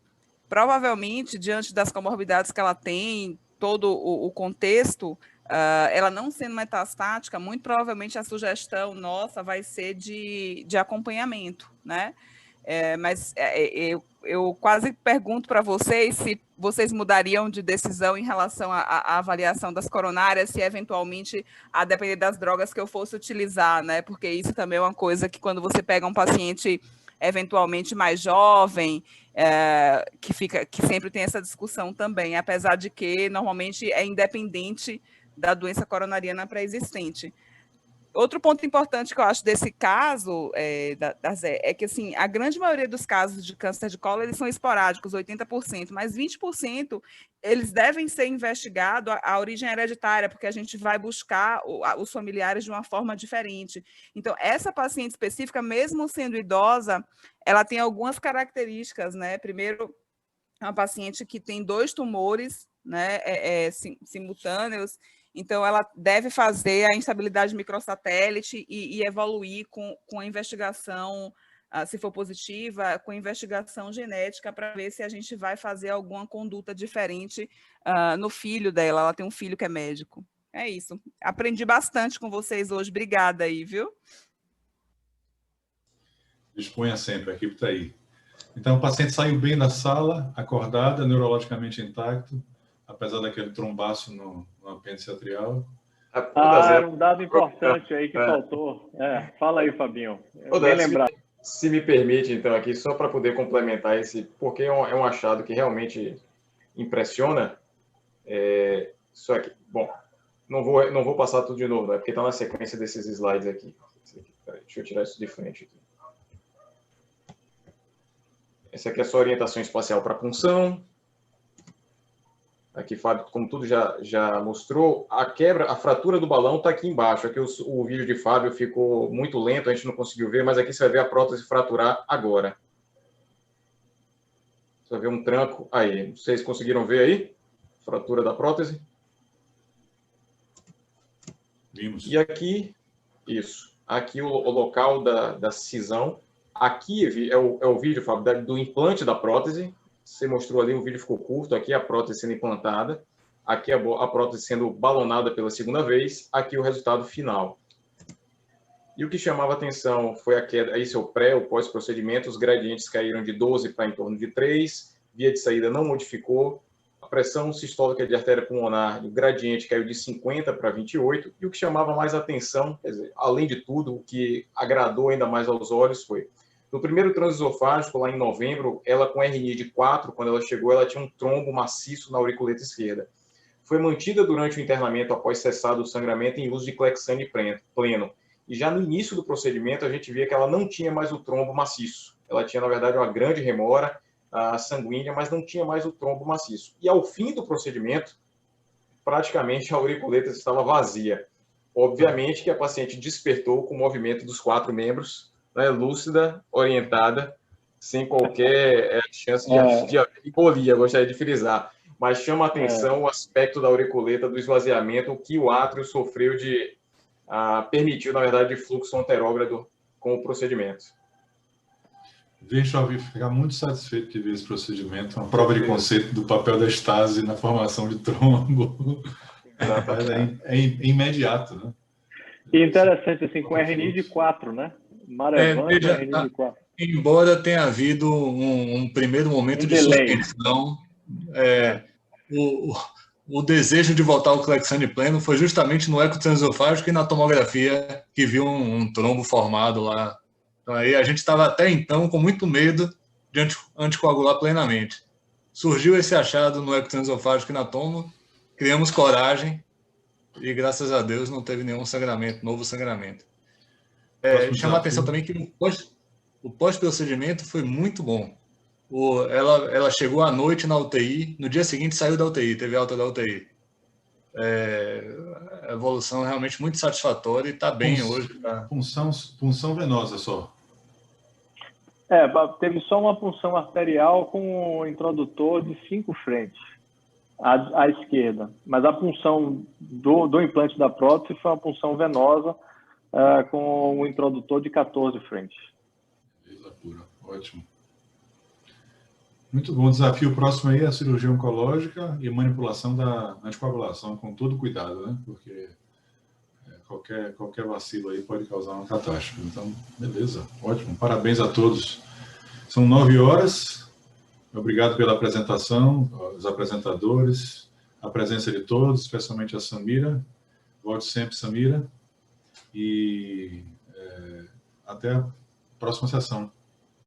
provavelmente, diante das comorbidades que ela tem, todo o contexto, ela não sendo metastática, muito provavelmente a sugestão nossa vai ser de acompanhamento, né? Mas eu quase pergunto para vocês se vocês mudariam de decisão em relação à avaliação das coronárias, se eventualmente, a depender das drogas que eu fosse utilizar, né? Porque isso também é uma coisa que quando você pega um paciente eventualmente mais jovem, que sempre tem essa discussão também, apesar de que normalmente é independente da doença coronariana pré-existente. Outro ponto importante que eu acho desse caso, da Zé, é que assim, a grande maioria dos casos de câncer de colo, eles são esporádicos, 80%, mas 20% eles devem ser investigados a origem hereditária, porque a gente vai buscar os familiares de uma forma diferente. Então, essa paciente específica, mesmo sendo idosa, ela tem algumas características, né? Primeiro, é uma paciente que tem 2 tumores, né, simultâneos. Então, ela deve fazer a instabilidade microsatélite e evoluir com a investigação, se for positiva, com a investigação genética para ver se a gente vai fazer alguma conduta diferente no filho dela. Ela tem um filho que é médico. É isso. Aprendi bastante com vocês hoje. Obrigada aí, viu? Disponha sempre, a equipe está aí. Então, o paciente saiu bem da sala, acordada, neurologicamente intacto, apesar daquele trombaço no apêndice atrial. Era um dado importante aí que faltou. Fala aí, Fabinho. Bem lembrado. Se me permite, então, aqui, só para poder complementar porque é um achado que realmente impressiona. Só que, bom, Não vou passar tudo de novo, é porque está na sequência desses slides aqui. Deixa eu tirar isso de frente aqui. Essa aqui é só orientação espacial para punção. Aqui, Fábio, como tudo já mostrou, a fratura do balão está aqui embaixo. Aqui o vídeo de Fábio ficou muito lento, a gente não conseguiu ver, mas aqui você vai ver a prótese fraturar agora. Você vai ver um tranco aí. Vocês conseguiram ver aí? Fratura da prótese? Vimos. E aqui, isso. Aqui o local da cisão. Aqui é o vídeo, Fábio, do implante da prótese. Você mostrou ali, o vídeo ficou curto. Aqui a prótese sendo implantada. Aqui a prótese sendo balonada pela segunda vez. Aqui o resultado final. E o que chamava atenção foi a queda. Esse é o pré, o pós-procedimento. Os gradientes caíram de 12 para em torno de 3. Via de saída não modificou. A pressão sistólica de artéria pulmonar, o gradiente caiu de 50 para 28. E o que chamava mais atenção, quer dizer, além de tudo, o que agradou ainda mais aos olhos foi no primeiro transesofágico, lá em novembro, ela com RNI de 4, quando ela chegou, ela tinha um trombo maciço na auriculeta esquerda. Foi mantida durante o internamento após cessado o sangramento em uso de Clexane pleno. E já no início do procedimento, a gente via que ela não tinha mais o trombo maciço. Ela tinha, na verdade, uma grande remora sanguínea, mas não tinha mais o trombo maciço. E ao fim do procedimento, praticamente a auriculeta estava vazia. Obviamente que a paciente despertou com o movimento dos 4 membros, né, lúcida, orientada, sem qualquer chance de embolia, gostaria de frisar. Mas chama a atenção o aspecto da auriculeta, do esvaziamento, que o átrio sofreu permitiu, na verdade, de fluxo anterógrado com o procedimento. Deixa eu ficar muito satisfeito de ver esse procedimento, uma prova de conceito do papel da estase na formação de trombo. É imediato, né? E interessante, assim, com RNI de 4, né? Marevante, RNI de 4. Embora tenha havido um primeiro momento de suspensão, o desejo de voltar ao Clexane pleno foi justamente no eco transesofágico e na tomografia que viu um trombo formado lá. Então, aí a gente estava até então com muito medo de anticoagular plenamente. Surgiu esse achado no eco transesofágico e na tomo, criamos coragem e, graças a Deus, não teve nenhum sangramento, novo sangramento. Chama a atenção também que o pós-procedimento foi muito bom. Ela chegou à noite na UTI, no dia seguinte saiu da UTI, teve alta da UTI. A evolução realmente muito satisfatória e está bem hoje. Tá? Punção venosa só. Teve só uma punção arterial com o introdutor de 5 frentes à esquerda. Mas a punção do implante da prótese foi uma punção venosa com o introdutor de 14 frentes. Beleza pura, ótimo. Muito bom. O desafio próximo aí é a cirurgia oncológica e manipulação da anticoagulação com todo cuidado, né? Porque qualquer vacilo aí pode causar uma catástrofe. Então, beleza, ótimo. Parabéns a todos. São 9 horas. Obrigado pela apresentação, os apresentadores, a presença de todos, especialmente a Samira. Volte sempre, Samira. E até a próxima sessão.